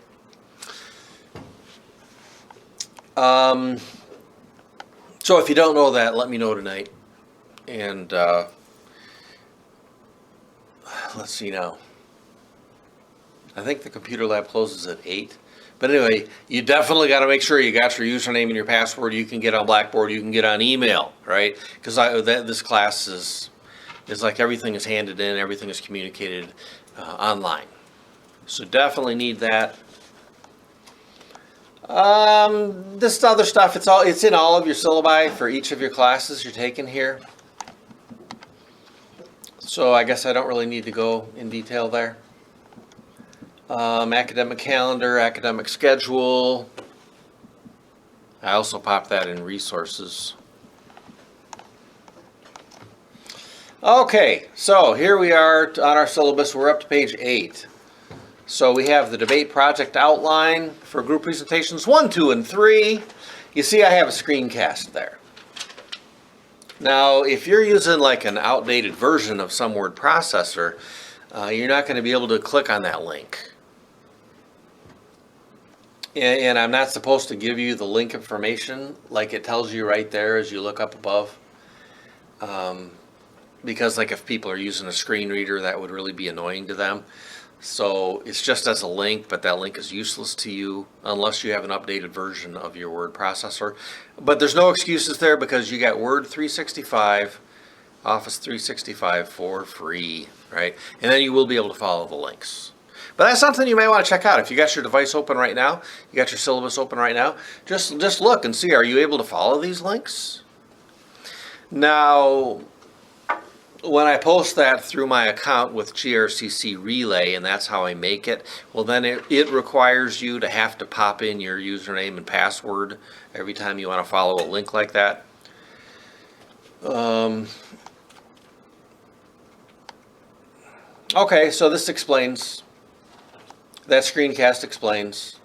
So if you don't know that, let me know tonight. And let's see now. I think the computer lab closes at 8. But anyway, you definitely got to make sure you got your username and your password. You can get on Blackboard. You can get on email, right? Because this class is like everything is handed in, everything is communicated online. So definitely need that. This other stuff, it's in all of your syllabi for each of your classes you're taking here. So I guess I don't really need to go in detail there. Academic calendar, academic schedule. I also popped that in resources. Okay, so here we are on our syllabus. We're up to page 8. So we have the debate project outline for group presentations 1, 2, and 3. You see I have a screencast there. Now, if you're using like an outdated version of some word processor, you're not going to be able to click on that link. And I'm not supposed to give you the link information like it tells you right there as you look up above. Because like if people are using a screen reader, that would really be annoying to them. So it's just as a link, but that link is useless to you unless you have an updated version of your word processor. But there's no excuses there because you got Word 365, Office 365 for free, right? And then you will be able to follow the links. But that's something you may want to check out. If you got your device open right now, you got your syllabus open right now, just look and see, are you able to follow these links? Now, when I post that through my account with GRCC Relay, and that's how I make it, well then it requires you to have to pop in your username and password every time you want to follow a link like that. Okay, so this explains, that screencast explains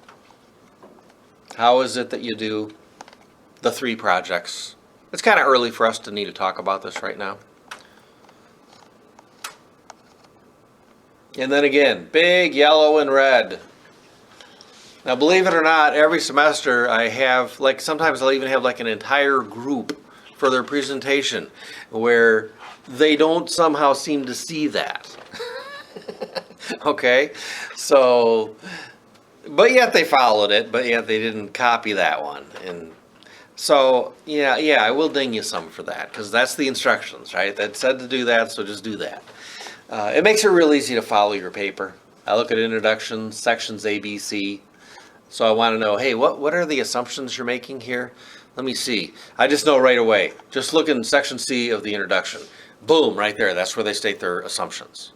how is it that you do the 3 projects. It's kind of early for us to need to talk about this right now. And then again, big yellow and red. Now, believe it or not, every semester I have, like sometimes I'll even have like an entire group for their presentation where they don't somehow seem to see that. Okay? So, but yet they followed it, but yet they didn't copy that one. And so, yeah, I will ding you some for that because that's the instructions, right? That said to do that, so just do that. It makes it real easy to follow your paper. I look at introduction, sections A, B, C. So I want to know, hey, what are the assumptions you're making here? Let me see. I just know right away. Just look in section C of the introduction. Boom, right there. That's where they state their assumptions.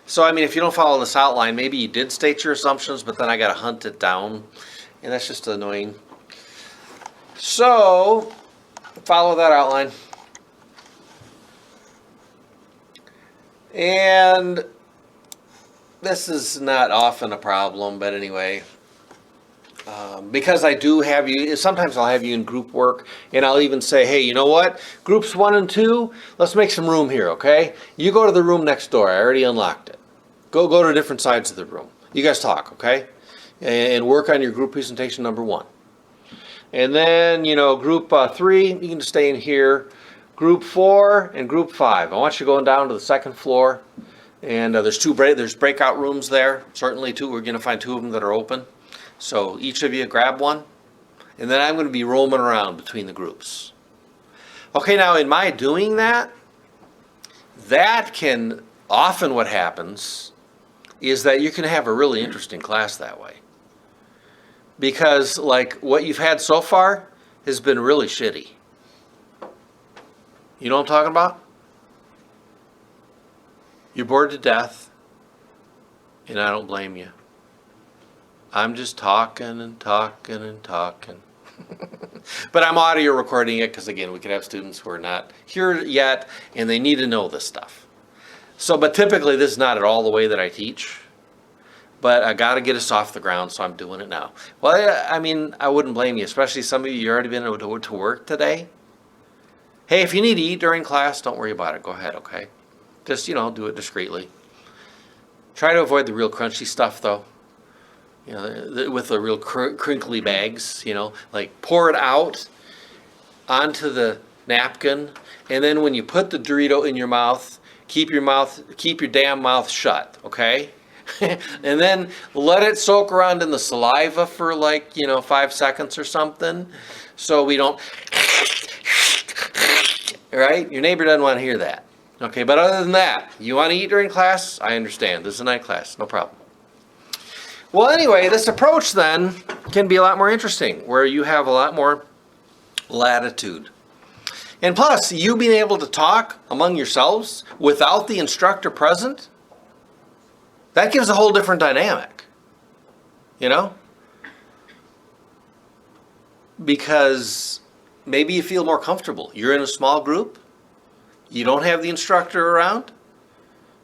So, I mean, if you don't follow this outline, maybe you did state your assumptions, but then I got to hunt it down. And that's just annoying. So, follow that outline. And this is not often a problem, but anyway, because I do have you, sometimes I'll have you in group work, and I'll even say, hey, you know what? Groups 1 and 2, let's make some room here, okay? You go to the room next door. I already unlocked it. Go to different sides of the room. You guys talk, okay? And work on your group presentation number 1. And then, group 3, you can just stay in here. Group 4 and Group 5. I want you going down to the 2nd floor, and there's breakout rooms there. Certainly 2. We're going to find 2 of them that are open. So each of you grab one, and then I'm going to be roaming around between the groups. Okay, now in my doing that can often what happens is that you can have a really interesting class that way, because like what you've had so far has been really shitty. You know what I'm talking about? You're bored to death, and I don't blame you. I'm just talking and talking and talking. But I'm audio recording it because, again, we could have students who are not here yet, and they need to know this stuff. So, but typically this is not at all the way that I teach. But I got to get us off the ground, so I'm doing it now. Well, I mean, I wouldn't blame you, especially some of you already been to work today. Hey, if you need to eat during class, don't worry about it. Go ahead, okay? Just, do it discreetly. Try to avoid the real crunchy stuff, though. With the real crinkly bags, like pour it out onto the napkin, and then when you put the Dorito in your mouth, keep your damn mouth shut, okay? and then let it soak around in the saliva for like, 5 seconds or something, so we don't, right? Your neighbor doesn't want to hear that. Okay, but other than that, you want to eat during class? I understand. This is a night class, no problem. Well, anyway, this approach then can be a lot more interesting, where you have a lot more latitude. And plus, you being able to talk among yourselves without the instructor present, that gives a whole different dynamic, Because maybe you feel more comfortable. You're in a small group. You don't have the instructor around.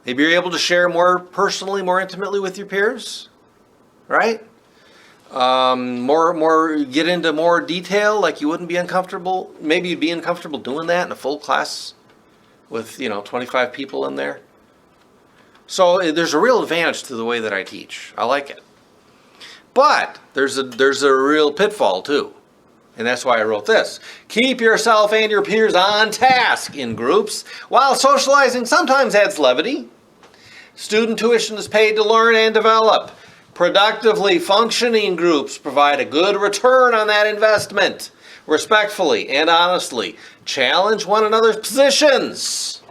Maybe you're able to share more personally, more intimately with your peers, right? Get into more detail, like you wouldn't be uncomfortable. Maybe you'd be uncomfortable doing that in a full class with, 25 people in there. So there's a real advantage to the way that I teach. I like it. But there's a real pitfall too. And that's why I wrote this. Keep yourself and your peers on task in groups, while socializing sometimes adds levity. Student tuition is paid to learn and develop. Productively functioning groups provide a good return on that investment. Respectfully and honestly, challenge one another's positions,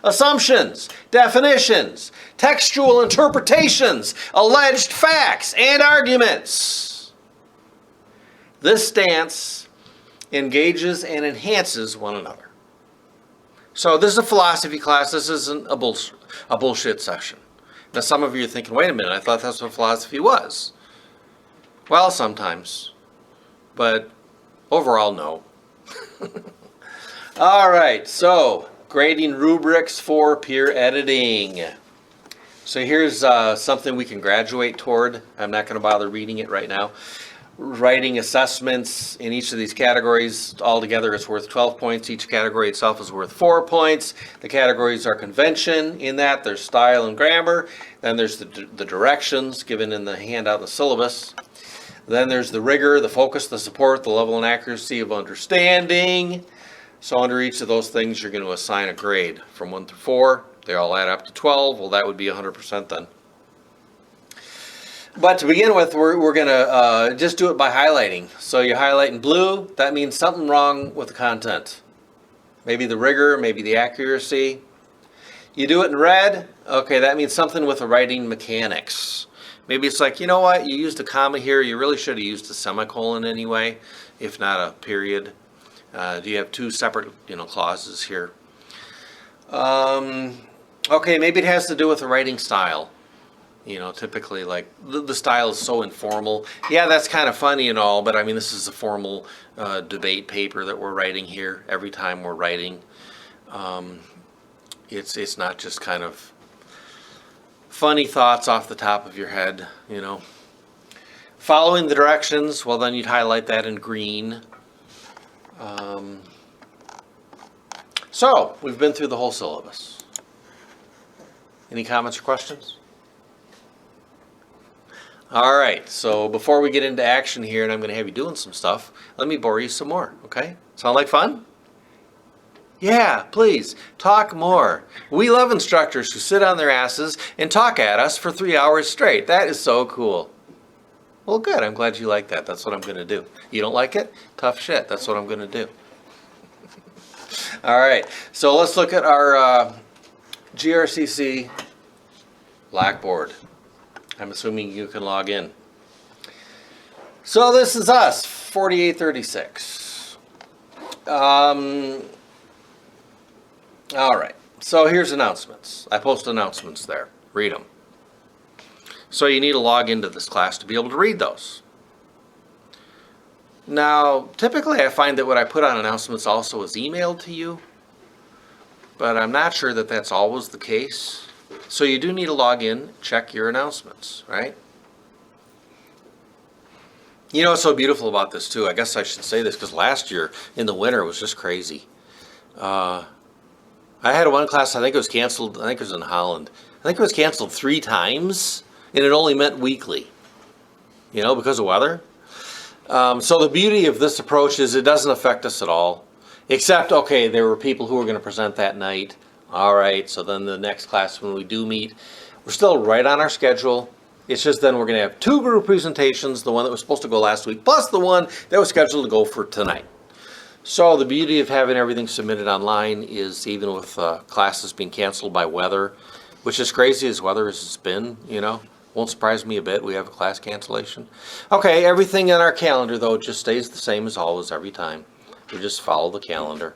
assumptions, definitions, textual interpretations, alleged facts, and arguments. This stance engages and enhances one another. So this is a philosophy class. This isn't a bullshit session. Now some of you are thinking, wait a minute, I thought that's what philosophy was. Well, sometimes. But overall, no. All right, so grading rubrics for peer editing. So here's something we can graduate toward. I'm not going to bother reading it right now. Writing assessments in each of these categories. Altogether, it's worth 12 points. Each category itself is worth 4 points. The categories are convention in that. There's style and grammar. Then there's the directions given in the handout, the syllabus. Then there's the rigor, the focus, the support, the level and accuracy of understanding. So under each of those things, you're going to assign a grade from 1 through 4. They all add up to 12. Well, that would be 100% then. But to begin with, we're going to just do it by highlighting. So you highlight in blue, that means something wrong with the content. Maybe the rigor, maybe the accuracy. You do it in red, okay, that means something with the writing mechanics. Maybe it's like, you know what, you used a comma here, you really should have used a semicolon anyway, if not a period. Do you have 2 separate, clauses here? Okay, maybe it has to do with the writing style. Typically, like, the style is so informal. Yeah, that's kind of funny and all, but I mean, this is a formal debate paper that we're writing here. Every time we're writing, it's not just kind of funny thoughts off the top of your head, Following the directions, well, then you'd highlight that in green. So, we've been through the whole syllabus. Any comments or questions? All right, so before we get into action here, and I'm going to have you doing some stuff, let me bore you some more, okay? Sound like fun? Yeah, please, talk more. We love instructors who sit on their asses and talk at us for 3 hours straight. That is so cool. Well, good, I'm glad you like that. That's what I'm going to do. You don't like it? Tough shit, that's what I'm going to do. All right, so let's look at our GRCC Blackboard. I'm assuming you can log in. So this is us, 4836. All right, so here's announcements. I post announcements there. Read them. So you need to log into this class to be able to read those. Now, typically I find that what I put on announcements also is emailed to you, but I'm not sure that that's always the case. So you do need to log in, check your announcements, right? You know what's so beautiful about this too? I guess I should say this because last year in the winter it was just crazy. I had one class, I think it was canceled, I think it was in Holland. I think it was canceled 3 times and it only meant weekly, because of weather. So the beauty of this approach is it doesn't affect us at all. Except, okay, there were people who were going to present that night. All right, so then the next class when we do meet, We're still right on our schedule. It's just then we're going to have 2 group presentations, the one that was supposed to go last week, plus the one that was scheduled to go for tonight. So the beauty of having everything submitted online is, even with classes being canceled by weather, which is crazy as weather as it's been, won't surprise me a bit. We have a class cancellation. Okay, everything in our calendar, though, just stays the same as always every time. We just follow the calendar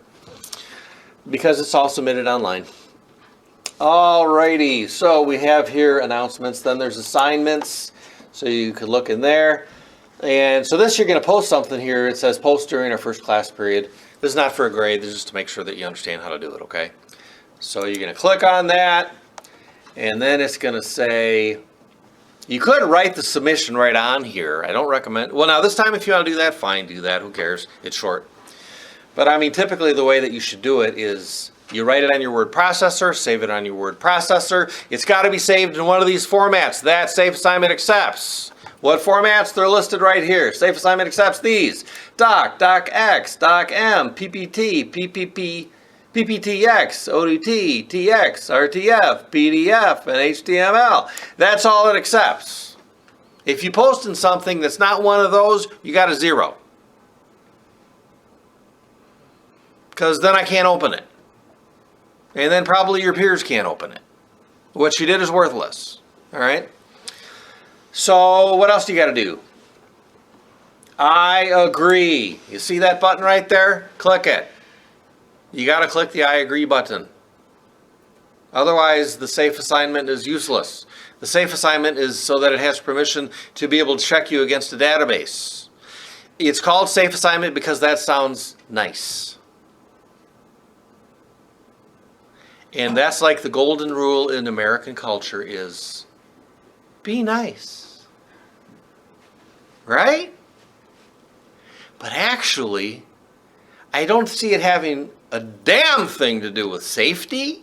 because it's all submitted online. Alrighty, so we have here announcements. Then there's assignments, so you could look in there. And so this, you're going to post something here. It says post during our first class period. This is not for a grade. This is just to make sure that you understand how to do it, okay? So you're going to click on that, and then it's going to say, you could write the submission right on here. I don't recommend. Well, now this time, if you want to do that, fine, do that. Who cares? It's short. But I mean, typically the way that you should do it is you write it on your word processor, save it on your word processor. It's got to be saved in one of these formats that Safe Assignment accepts. What formats? They're listed right here. Safe Assignment accepts these: Doc, DocX, DocM, PPT, PPP, PPTX, ODT, TX, RTF, PDF, and HTML. That's all it accepts. If you post in something that's not one of those, you got a 0. Because then I can't open it. And then probably your peers can't open it. What you did is worthless. All right? So what else do you got to do? I agree. You see that button right there? Click it. You got to click the I agree button. Otherwise, the safe assignment is useless. The safe assignment is so that it has permission to be able to check you against a database. It's called safe assignment because that sounds nice. And that's like the golden rule in American culture is be nice. Right? But actually, I don't see it having a damn thing to do with safety.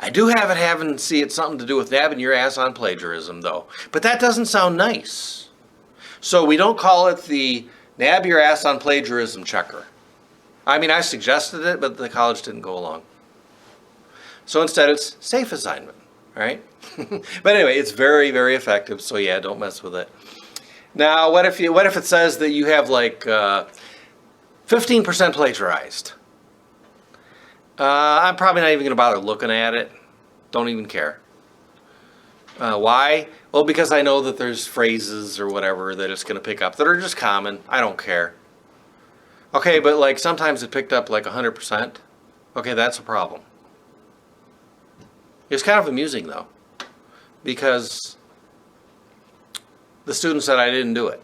I do see it something to do with nabbing your ass on plagiarism, though. But that doesn't sound nice. So we don't call it the nab your ass on plagiarism checker. I mean, I suggested it, but the college didn't go along. So instead, it's safe assignment, right? But anyway, it's very, very effective. So yeah, don't mess with it. Now, what if it says that you have like 15% plagiarized? I'm probably not even going to bother looking at it. Don't even care. Why? Well, because I know that there's phrases or whatever that it's going to pick up that are just common. I don't care. Okay, but like sometimes it picked up like 100%. Okay, that's a problem. It's kind of amusing though, because the student said I didn't do it.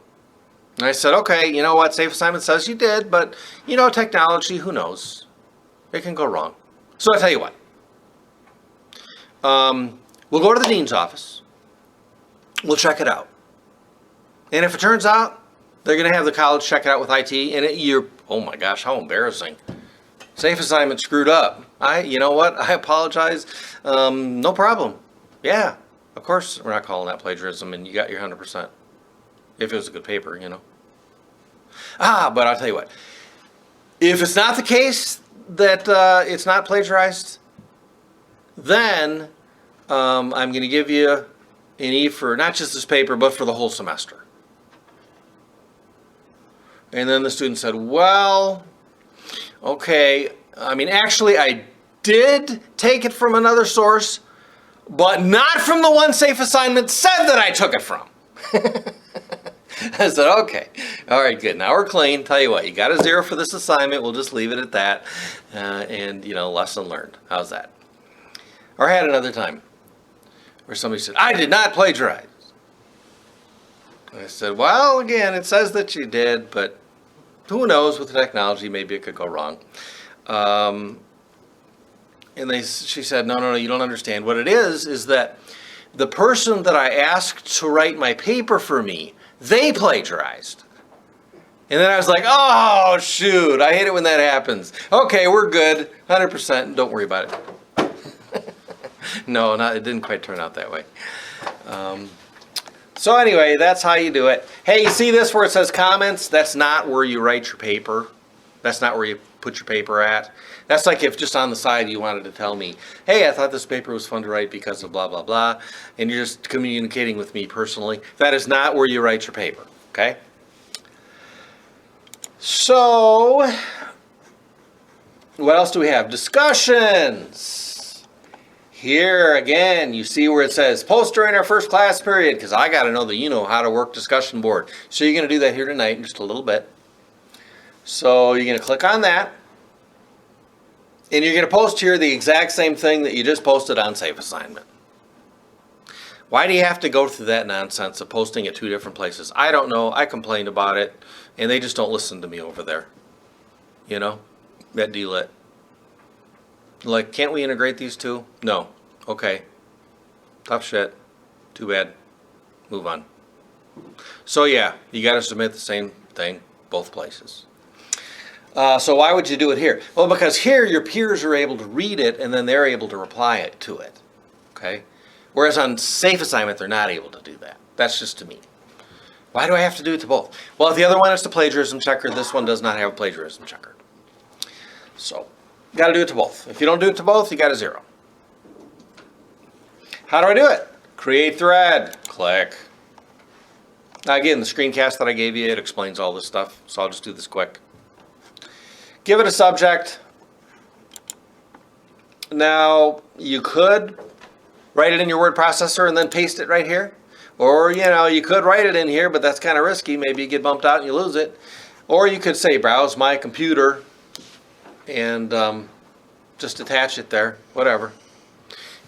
And I said, okay, you know what? Safe assignment says you did, but technology, who knows? It can go wrong. So I tell you what. We'll go to the dean's office. We'll check it out. And if it turns out they're going to have the college check it out with IT, and oh my gosh, how embarrassing. Safe assignment screwed up. You know what? I apologize. No problem. Yeah, of course we're not calling that plagiarism, and you got your 100%. If it was a good paper, but I'll tell you what. If it's not the case that it's not plagiarized, then I'm going to give you an E for not just this paper, but for the whole semester. And then the student said, well, okay, I mean, actually, I did take it from another source, but not from the one safe assignment said that I took it from. I said, okay, all right, good. Now we're clean. Tell you what, you got a 0 for this assignment. We'll just leave it at that. And, lesson learned. How's that? Or I had another time where somebody said, I did not plagiarize. I said, well, again, it says that you did, but who knows with the technology, maybe it could go wrong. And she said, no, you don't understand. What it is that the person that I asked to write my paper for me, they plagiarized. And then I was like, oh, shoot, I hate it when that happens. Okay, we're good, 100%, don't worry about it. No, it didn't quite turn out that way. So anyway, that's how you do it. Hey, you see this where it says comments? That's not where you write your paper. That's not where you put your paper at. That's like if just on the side you wanted to tell me, hey, I thought this paper was fun to write because of blah, blah, blah, and you're just communicating with me personally. That is not where you write your paper, okay? So, what else do we have? Discussions. Here, again, you see where it says, post during our first class period, because I got to know that you know how to work discussion board. So you're going to do that here tonight in just a little bit. So you're going to click on that. And you're going to post here the exact same thing that you just posted on Safe Assignment. Why do you have to go through that nonsense of posting at 2 different places? I don't know. I complained about it, and they just don't listen to me over there. You know, at DLIT. Like, can't we integrate these two? No. Okay. Tough shit. Too bad. Move on. So yeah, you got to submit the same thing both places. So why would you do it here? Well, because here your peers are able to read it and then they're able to reply it to it. Okay? Whereas on Safe Assignment, they're not able to do that. That's just to me. Why do I have to do it to both? Well, if the other one is the plagiarism checker, this one does not have a plagiarism checker. So, you got to do it to both. If you don't do it to both, you got a 0. How do I do it? Create thread. Click. Now again, the screencast that I gave you, it explains all this stuff. So I'll just do this quick. Give it a subject. Now, you could write it in your word processor and then paste it right here. Or, you know, you could write it in here, but that's kind of risky. Maybe you get bumped out and you lose it. Or you could say, browse my computer and just attach it there, whatever.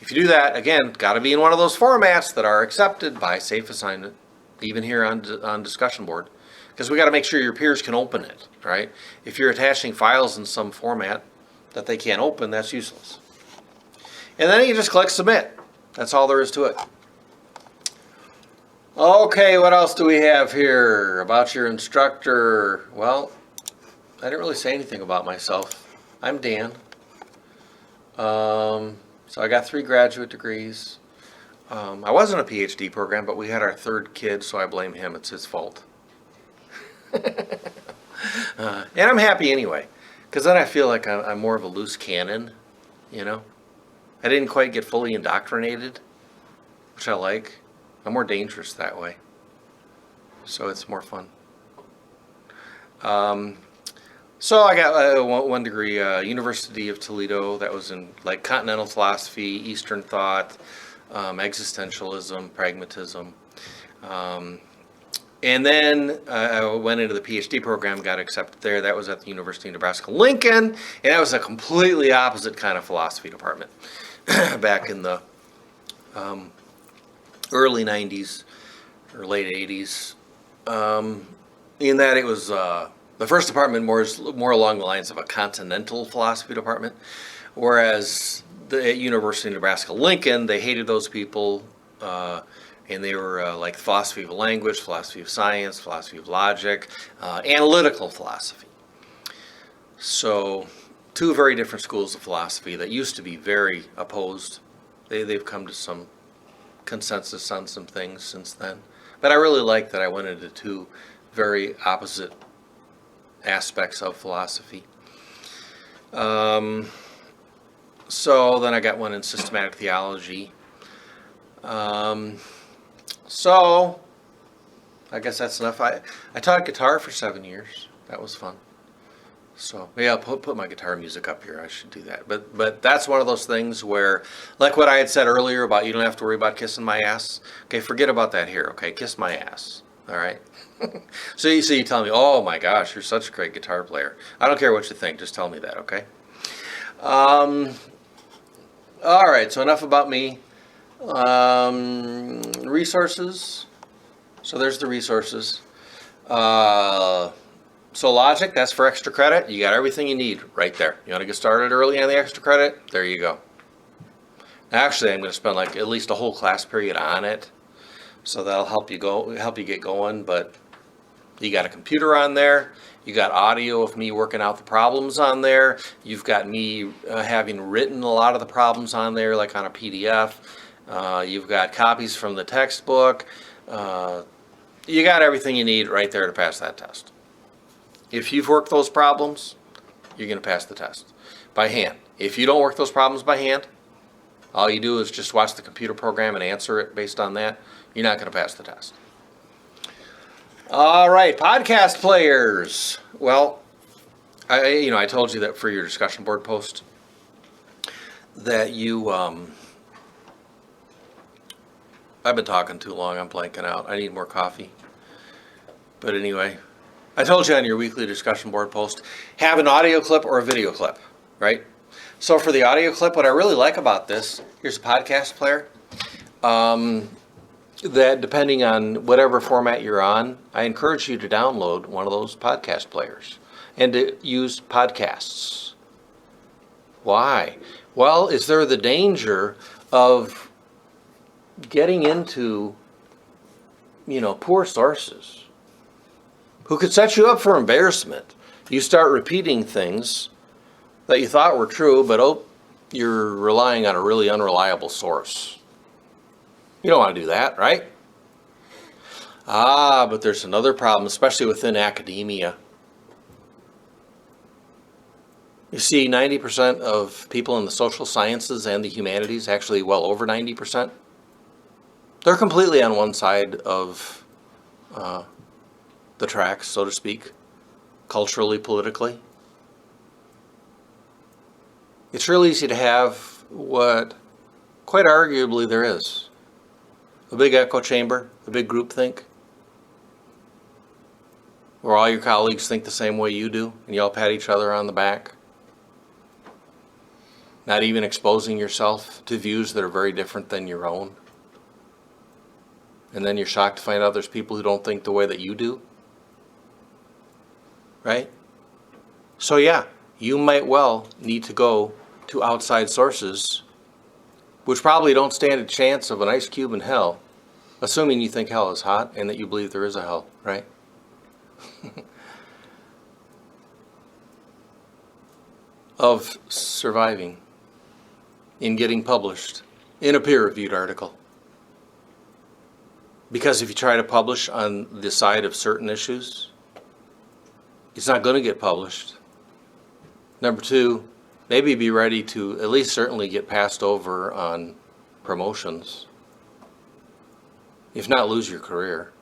If you do that, again, got to be in one of those formats that are accepted by Safe Assignment, even here on discussion board. Because we got to make sure your peers can open it, right? If you're attaching files in some format that they can't open, that's useless. And then you just click submit. That's all there is to it. Okay, what else do we have here about your instructor? Well, I didn't really say anything about myself. I'm Dan. So I got 3 graduate degrees. I was in a PhD program, but we had our 3rd kid, so I blame him. It's his fault. And I'm happy anyway, because then I feel like I'm more of a loose cannon, you know. I didn't quite get fully indoctrinated, which I like. I'm more dangerous that way, so it's more fun. So I got one degree, University of Toledo, that was in like continental philosophy, Eastern thought, existentialism, pragmatism. And then I went into the PhD program, got accepted there. That was at the University of Nebraska-Lincoln, and that was a completely opposite kind of philosophy department back in the early 90s or late 80s. In that it was the first department more along the lines of a continental philosophy department, whereas at University of Nebraska-Lincoln, they hated those people. And they were like philosophy of language, philosophy of science, philosophy of logic, analytical philosophy. So 2 very different schools of philosophy that used to be very opposed. They've come to some consensus on some things since then. But I really like that I went into 2 very opposite aspects of philosophy. So then I got one in systematic theology. So, I guess that's enough. I taught guitar for 7 years. That was fun. So, yeah, I'll put my guitar music up here. I should do that. But that's one of those things where, like what I had said earlier about you don't have to worry about kissing my ass. Okay, forget about that here, okay? Kiss my ass, all right? So you tell me, oh my gosh, you're such a great guitar player. I don't care what you think. Just tell me that, okay? All right, so enough about me. Resources. So there's the resources. So logic, that's for extra credit. You got everything you need right there. You want to get started early on the extra credit? There you go. Actually, I'm going to spend like at least a whole class period on it. So that'll help you get going, but you got a computer on there. You got audio of me working out the problems on there. You've got me having written a lot of the problems on there, like on a PDF. You've got copies from the textbook. You got everything you need right there to pass that test. If you've worked those problems, you're going to pass the test by hand. If you don't work those problems by hand, all you do is just watch the computer program and answer it based on that, you're not going to pass the test. All right, podcast players. Well, I told you that for your discussion board post that you, I've been talking too long, I'm blanking out. I need more coffee. But anyway, I told you on your weekly discussion board post, have an audio clip or a video clip, right? So for the audio clip, what I really like about this, here's a podcast player, that depending on whatever format you're on, I encourage you to download one of those podcast players and to use podcasts. Why? Well, is there the danger of getting into, poor sources who could set you up for embarrassment? You start repeating things that you thought were true, but you're relying on a really unreliable source. You don't want to do that, right? But there's another problem, especially within academia. You see, 90% of people in the social sciences and the humanities, actually well over 90%, they're completely on one side of the tracks, so to speak, culturally, politically. It's real easy to have what, quite arguably, there is. A big echo chamber, a big groupthink, where all your colleagues think the same way you do, and you all pat each other on the back. Not even exposing yourself to views that are very different than your own. And then you're shocked to find out there's people who don't think the way that you do. Right? So yeah, you might well need to go to outside sources, which probably don't stand a chance of an ice cube in hell, assuming you think hell is hot and that you believe there is a hell, right? Of surviving in getting published in a peer-reviewed article. Because if you try to publish on the side of certain issues, it's not going to get published. Number two, maybe be ready to at least certainly get passed over on promotions. If not, lose your career.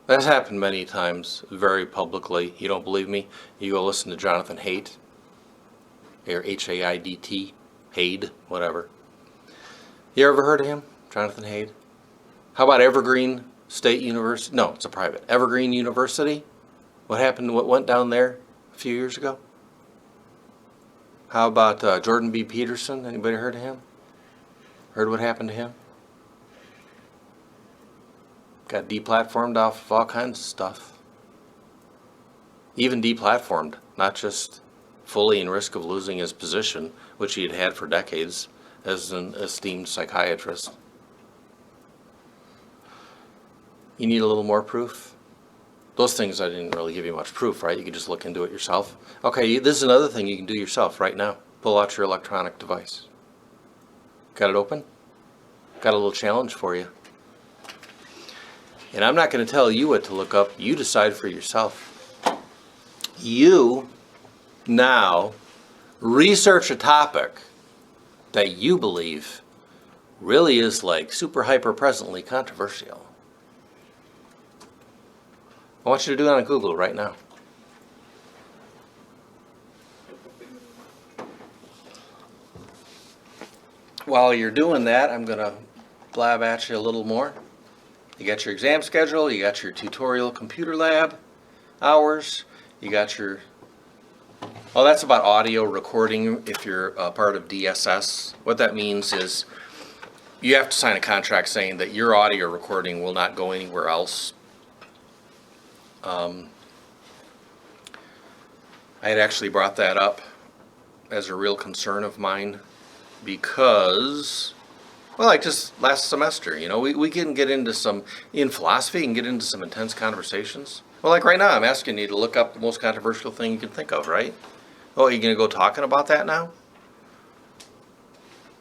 That's happened many times, very publicly. You don't believe me? You go listen to Jonathan Haidt, or H-A-I-D-T, Haidt, whatever. You ever heard of him, Jonathan Haidt? How about Evergreen State University? No, it's a private. Evergreen University? What happened, what went down there a few years ago? How about Jordan B. Peterson? Anybody heard of him? Heard what happened to him? Got deplatformed off of all kinds of stuff. Even deplatformed, not just fully in risk of losing his position, which he had had for decades as an esteemed psychiatrist. You need a little more proof? Those things I didn't really give you much proof, right? You can just look into it yourself. Okay, this is another thing you can do yourself right now. Pull out your electronic device. Got it open? Got a little challenge for you. And I'm not going to tell you what to look up. You decide for yourself. You now research a topic that you believe really is like super hyper presently controversial. I want you to do it on Google right now. While you're doing that, I'm going to blab at you a little more. You got your exam schedule, you got your tutorial computer lab hours, you got your, well, that's about audio recording if you're a part of DSS. What that means is you have to sign a contract saying that your audio recording will not go anywhere else. I had actually brought that up as a real concern of mine because, well, like just last semester, we can get into some, in philosophy, you can get into some intense conversations. Well, like right now, I'm asking you to look up the most controversial thing you can think of, right? Oh, are you going to go talking about that now?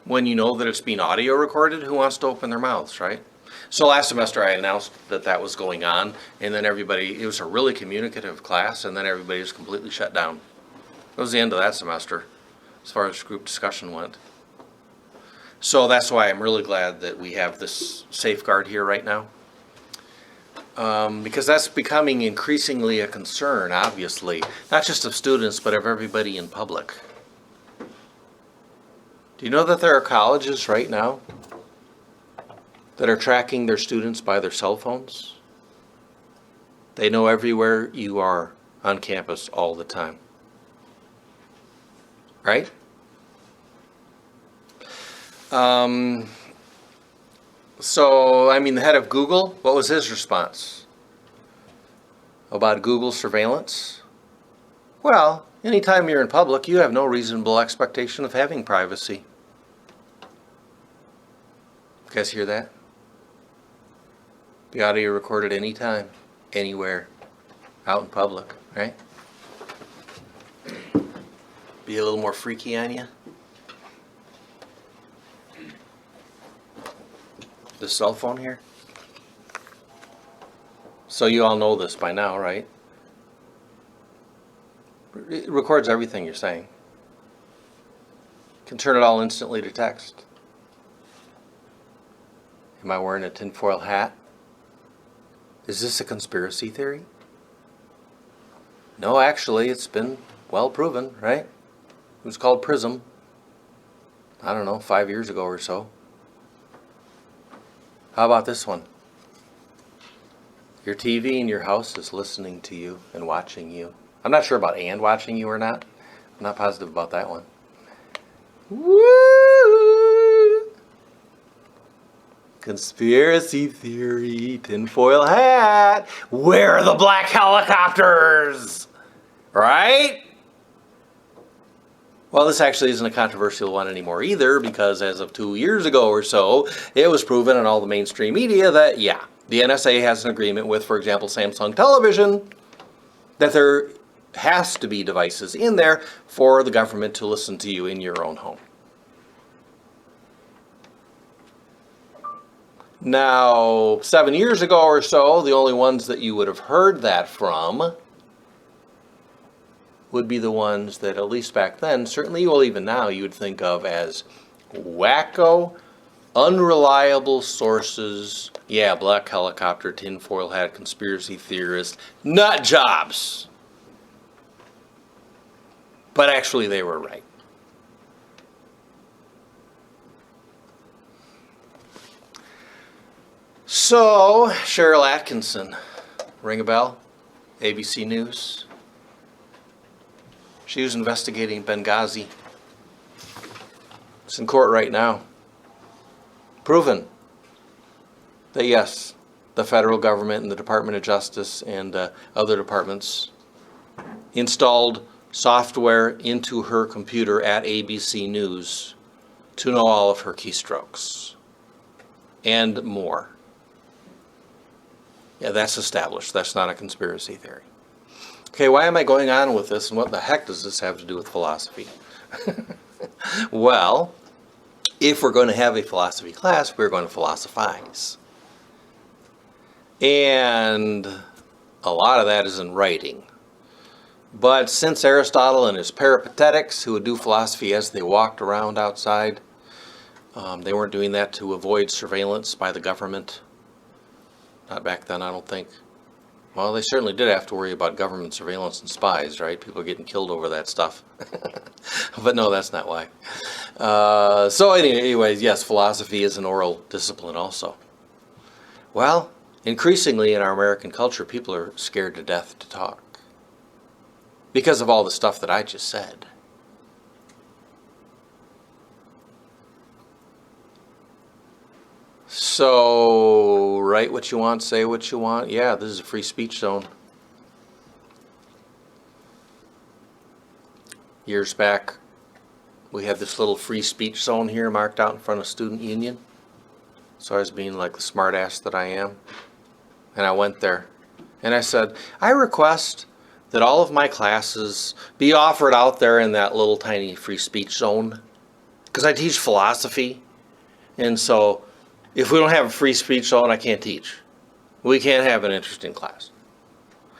When you know that it's being audio recorded, who wants to open their mouths, right? So last semester I announced that that was going on, and then everybody, it was a really communicative class, and then everybody was completely shut down. It was the end of that semester, as far as group discussion went. So that's why I'm really glad that we have this safeguard here right now. Because that's becoming increasingly a concern, obviously, not just of students, but of everybody in public. Do you know that there are colleges right now that are tracking their students by their cell phones? They know everywhere you are on campus all the time. Right? So, I mean, the head of Google, what was his response about Google surveillance? Well, anytime you're in public, you have no reasonable expectation of having privacy. You guys hear that? The audio recorded anytime, anywhere, out in public, right? Be a little more freaky on you. The cell phone here. So you all know this by now, right? It records everything you're saying. Can turn it all instantly to text. Am I wearing a tinfoil hat? Is this a conspiracy theory? No, actually, it's been well proven, right? It was called PRISM. I don't know, 5 years ago or so. How about this one? Your TV in your house is listening to you and watching you. I'm not sure about and watching you or not. I'm not positive about that one. Woo! Conspiracy theory, tinfoil hat. Where are the black helicopters? Right? Well, this actually isn't a controversial one anymore either, because as of 2 years ago or so, it was proven in all the mainstream media that, yeah, the NSA has an agreement with, for example, Samsung Television, that there has to be devices in there for the government to listen to you in your own home. Now, 7 years ago or so, the only ones that you would have heard that from would be the ones that, at least back then, certainly, well, even now, you would think of as wacko, unreliable sources. Yeah, black helicopter, tinfoil hat, conspiracy theorist, nut jobs. But actually, they were right. So, Cheryl Atkinson, ring a bell? ABC News. She was investigating Benghazi. It's in court right now. Proven that yes, the federal government and the Department of Justice and other departments installed software into her computer at ABC News to know all of her keystrokes and more. Yeah, that's established. That's not a conspiracy theory. Okay, why am I going on with this, and what the heck does this have to do with philosophy? Well, if we're going to have a philosophy class, we're going to philosophize. And a lot of that is in writing. But since Aristotle and his Peripatetics, who would do philosophy as they walked around outside, they weren't doing that to avoid surveillance by the government. Not back then, I don't think. Well, they certainly did have to worry about government surveillance and spies, right? People are getting killed over that stuff. But no, that's not why. So anyways, yes, philosophy is an oral discipline also. Well, increasingly in our American culture, people are scared to death to talk because of all the stuff that I just said. So, write what you want, say what you want. Yeah, this is a free speech zone. Years back, we had this little free speech zone here marked out in front of Student Union. So I was being like the smart ass that I am. And I went there. And I said, I request that all of my classes be offered out there in that little tiny free speech zone. Because I teach philosophy. And so If we don't have a free speech zone, I can't teach. We can't have an interesting class.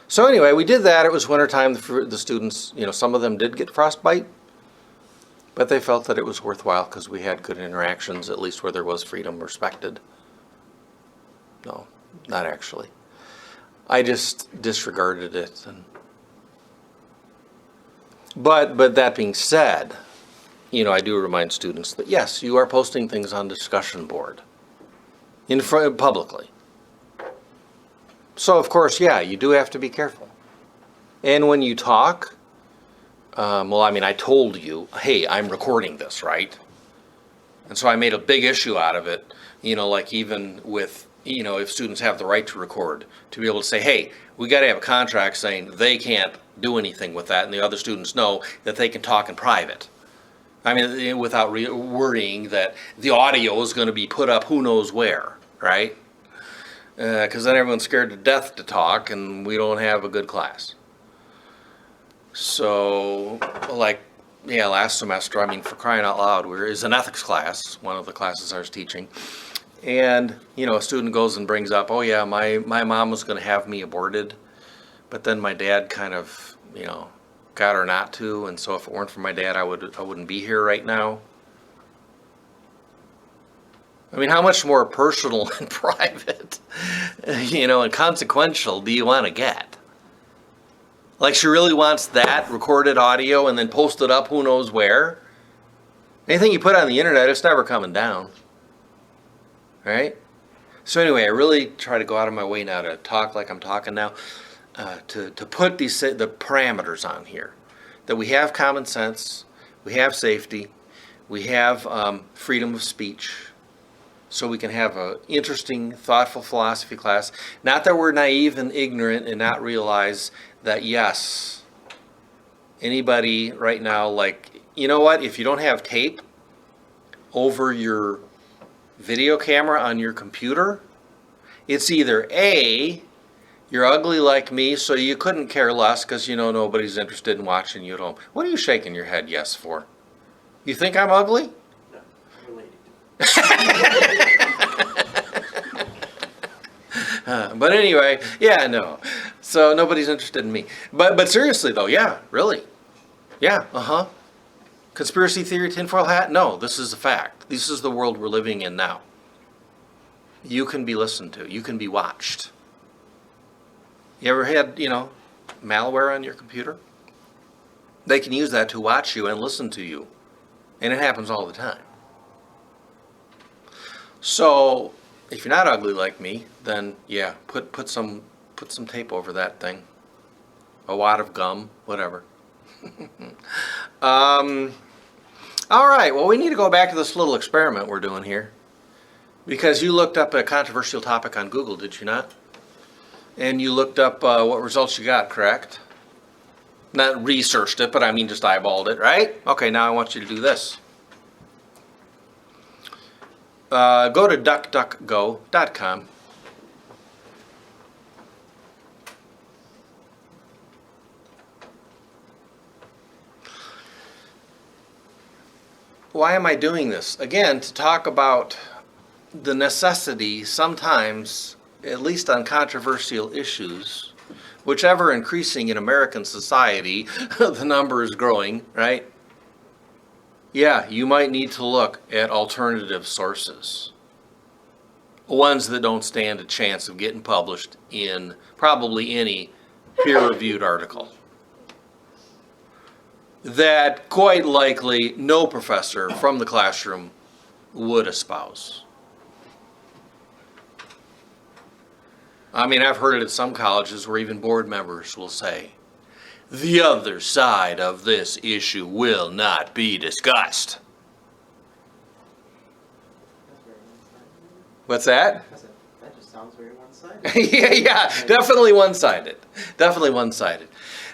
So anyway, we did that. It was wintertime. The students, some of them did get frostbite, but they felt that it was worthwhile because we had good interactions, at least where there was freedom respected. No, not actually. I just disregarded it. But that being said, I do remind students that yes, you are posting things on discussion board publicly. So of course, yeah, you do have to be careful. And when you talk, I told you, hey, I'm recording this, right? And so I made a big issue out of it, like even with, if students have the right to record, to be able to say, hey, we got to have a contract saying they can't do anything with that, and the other students know that they can talk in private. Without worrying that the audio is going to be put up who knows where, right? Because then everyone's scared to death to talk, and we don't have a good class. So, last semester, for crying out loud, is an ethics class, one of the classes I was teaching. And, a student goes and brings up, oh yeah, my mom was going to have me aborted, but then my dad kind of, got her not to, and so if it weren't for my dad, I wouldn't be here right now. How much more personal and private, and consequential do you want to get? Like, she really wants that recorded audio and then posted up who knows where? Anything you put on the internet, it's never coming down. Right? So anyway, I really try to go out of my way now to talk like I'm talking now, to put the parameters on here. That we have common sense, we have safety, we have freedom of speech, so we can have an interesting, thoughtful philosophy class. Not that we're naive and ignorant and not realize that, yes, anybody right now, if you don't have tape over your video camera on your computer, it's either A, you're ugly like me, so you couldn't care less because nobody's interested in watching you at home. What are you shaking your head yes for? You think I'm ugly? No, related. But anyway, yeah, no. So nobody's interested in me. But seriously though, yeah, really. Yeah, Conspiracy theory, tinfoil hat? No, this is a fact. This is the world we're living in now. You can be listened to. You can be watched. You ever had, malware on your computer? They can use that to watch you and listen to you. And it happens all the time. So, if you're not ugly like me, then yeah, put some tape over that thing. A wad of gum, whatever. All right, well, we need to go back to this little experiment we're doing here. Because you looked up a controversial topic on Google, did you not? And you looked up what results you got, correct? Not researched it, but just eyeballed it, right? Okay, now I want you to do this. Go to duckduckgo.com. Why am I doing this? Again, to talk about the necessity sometimes, at least on controversial issues, which ever increasing in American society, the number is growing, right? Yeah, you might need to look at alternative sources. Ones that don't stand a chance of getting published in probably any peer-reviewed article. That quite likely no professor from the classroom would espouse. I've heard it at some colleges where even board members will say, the other side of this issue will not be discussed. What's that? That just sounds very one-sided. yeah, definitely one-sided. Definitely one-sided.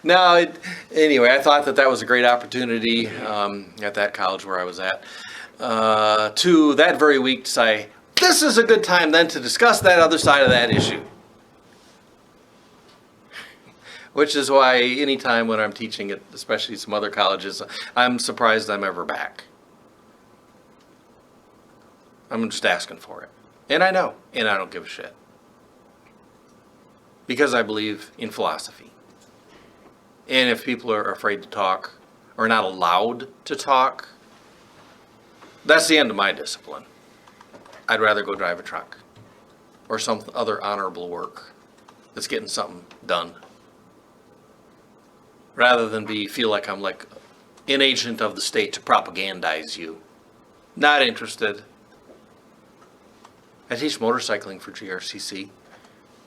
Now, anyway, I thought that was a great opportunity at that college where I was at to that very week to say, this is a good time then to discuss that other side of that issue. Which is why anytime when I'm teaching at especially some other colleges, I'm surprised I'm ever back. I'm just asking for it. And I know, and I don't give a shit. Because I believe in philosophy. And if people are afraid to talk, or not allowed to talk, that's the end of my discipline. I'd rather go drive a truck. Or some other honorable work that's getting something done. Rather than feel like I'm like an agent of the state to propagandize you. Not interested. I teach motorcycling for GRCC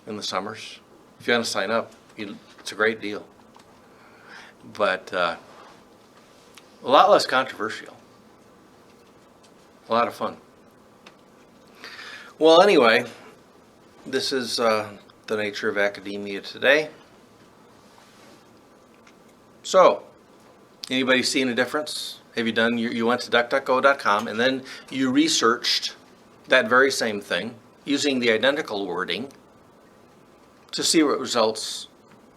in the summers. If you want to sign up, it's a great deal. But a lot less controversial. A lot of fun. Well, anyway, this is the nature of academia today. So, anybody seen a difference? Have you done, you went to duckduckgo.com and then you researched that very same thing using the identical wording to see what results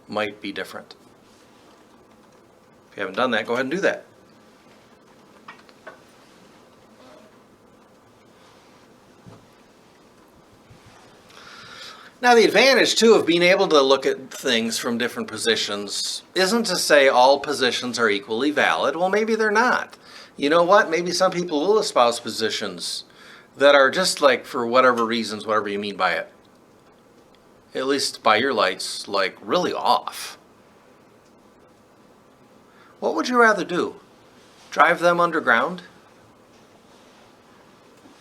might be different. If you haven't done that, go ahead and do that. Now, the advantage, too, of being able to look at things from different positions isn't to say all positions are equally valid. Well, maybe they're not. You know what? Maybe some people will espouse positions that are just like, for whatever reasons, whatever you mean by it, at least by your lights, like really off. What would you rather do? Drive them underground?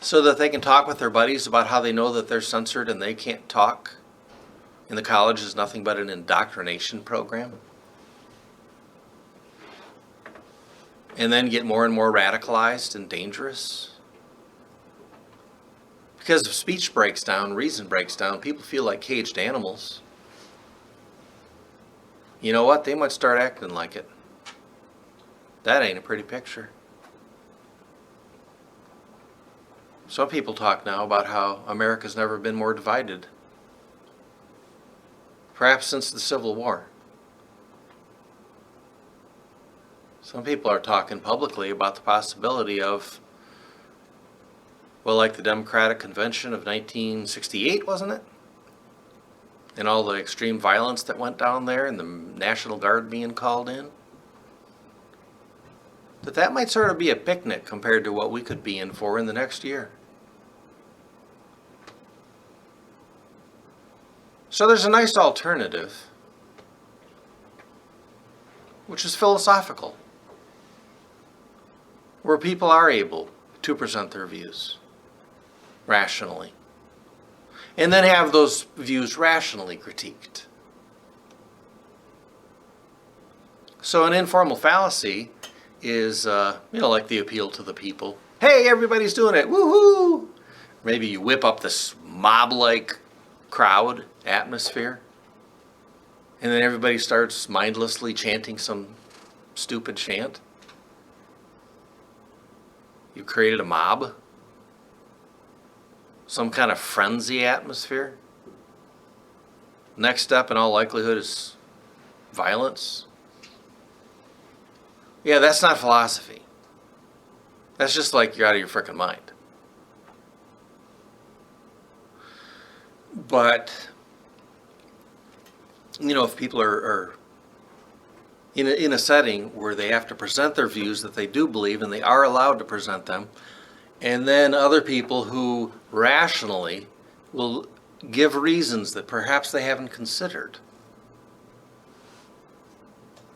So that they can talk with their buddies about how they know that they're censored and they can't talk? And the college is nothing but an indoctrination program? And then get more and more radicalized and dangerous? Because if speech breaks down, reason breaks down, people feel like caged animals. You know what? They might start acting like it. That ain't a pretty picture. Some people talk now about how America's never been more divided. Perhaps since the Civil War. Some people are talking publicly about the possibility of, well, like the Democratic Convention of 1968, wasn't it? And all the extreme violence that went down there and the National Guard being called in. That might sort of be a picnic compared to what we could be in for in the next year. So there's a nice alternative, which is philosophical, where people are able to present their views rationally, and then have those views rationally critiqued. So an informal fallacy is, like the appeal to the people. Hey, everybody's doing it, woohoo! Maybe you whip up this mob-like crowd atmosphere, and then everybody starts mindlessly chanting some stupid chant. You created a mob, some kind of frenzy atmosphere. Next step, in all likelihood, is violence. Yeah, that's not philosophy. That's just like you're out of your frickin' mind. But, if people are in a setting where they have to present their views that they do believe, and they are allowed to present them, and then other people who rationally will give reasons that perhaps they haven't considered,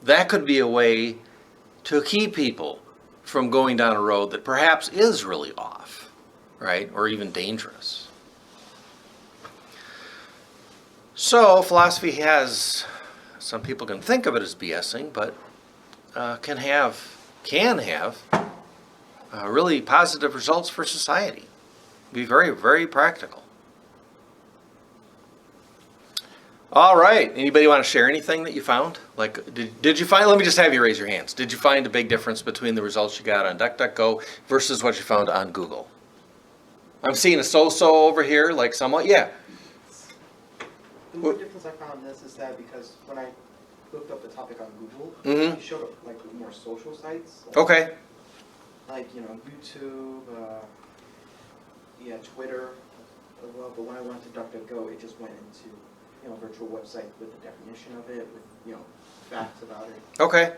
that could be a way to keep people from going down a road that perhaps is really off, right? Or even dangerous. So philosophy has, some people can think of it as BSing, but can have really positive results for society. Be very, very practical. All right. Anybody want to share anything that you found? Like, did you find, let me just have you raise your hands. Did you find a big difference between the results you got on DuckDuckGo versus what you found on Google? I'm seeing a so-so over here, like somewhat, yeah. The main difference I found in this is that because when I looked up the topic on Google, it showed up like more social sites. Okay. Like, YouTube, Twitter. well, but when I went to DuckDuckGo, it just went into, you know, a virtual website with the definition of it, with, you know, facts about it. Okay.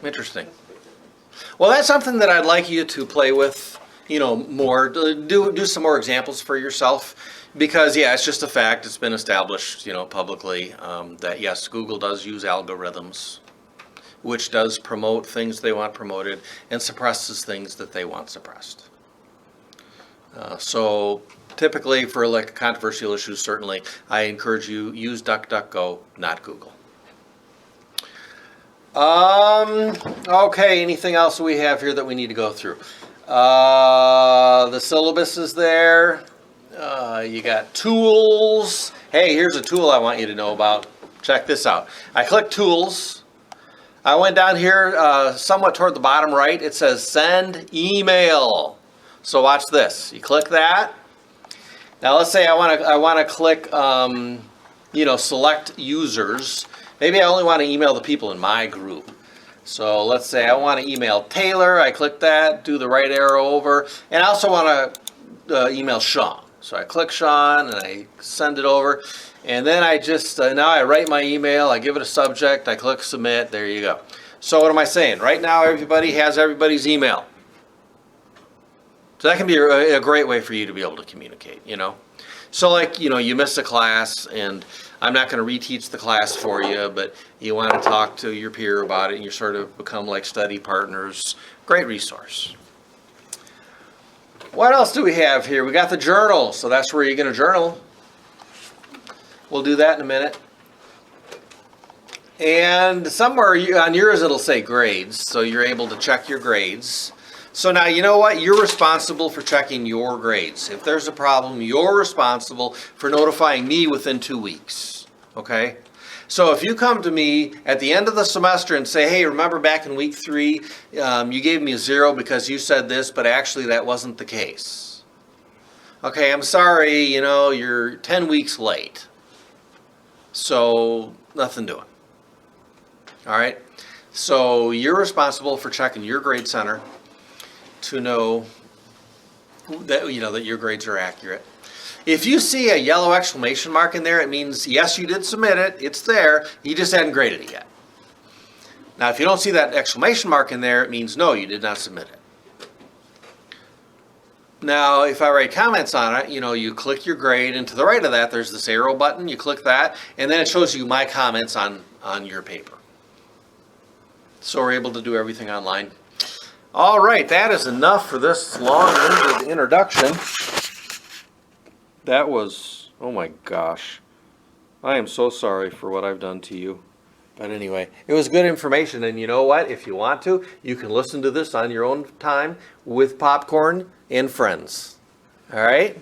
Interesting. That's a big difference. Well, that's something that I'd like you to play with, you know, more. Do some more examples for yourself. Because, yeah, it's just a fact. It's been established, you know, publicly that, yes, Google does use algorithms, which does promote things they want promoted and suppresses things that they want suppressed. So typically for like controversial issues, certainly, I encourage you use DuckDuckGo, not Google. Okay, anything else we have here that we need to go through? The syllabus is there. You got tools. Hey, here's a tool I want you to know about. Check this out. I clicked tools. I went down here somewhat toward the bottom right. It says send email. So watch this. You click that. Now let's say I want to click you know, select users. Maybe I only want to email the people in my group. So let's say I want to email Taylor. I click that, do the right arrow over, and I also want to email Sean. So I click Sean and I send it over, and then I just now I write my email. I give it a subject. I click submit. There you go. So what am I saying? Right now, everybody has everybody's email. So that can be a great way for you to be able to communicate. You know, so like, you know, you missed a class, and I'm not going to reteach the class for you, but you want to talk to your peer about it, and you sort of become like study partners. Great resource. What else do we have here? We got the journal, so that's where you're going to journal. We'll do that in a minute. And somewhere on yours it'll say grades, so you're able to check your grades. So now you know what? You're responsible for checking your grades. If there's a problem, you're responsible for notifying me within 2 weeks. Okay? So if you come to me at the end of the semester and say, hey, remember back in week 3, you gave me a 0 because you said this, but actually that wasn't the case. Okay, I'm sorry, you know, you're 10 weeks late. So nothing doing. All right? So you're responsible for checking your grade center to know that, you know, that your grades are accurate. If you see a yellow exclamation mark in there, it means, yes, you did submit it. It's there. You just hadn't graded it yet. Now, if you don't see that exclamation mark in there, it means, no, you did not submit it. Now, if I write comments on it, you know, you click your grade, and to the right of that, there's this arrow button. You click that, and then it shows you my comments on your paper. So we're able to do everything online. All right, that is enough for this long-winded introduction. That was, oh my gosh. I am so sorry for what I've done to you. But anyway, it was good information, and you know what? If you want to, you can listen to this on your own time with popcorn and friends. All right?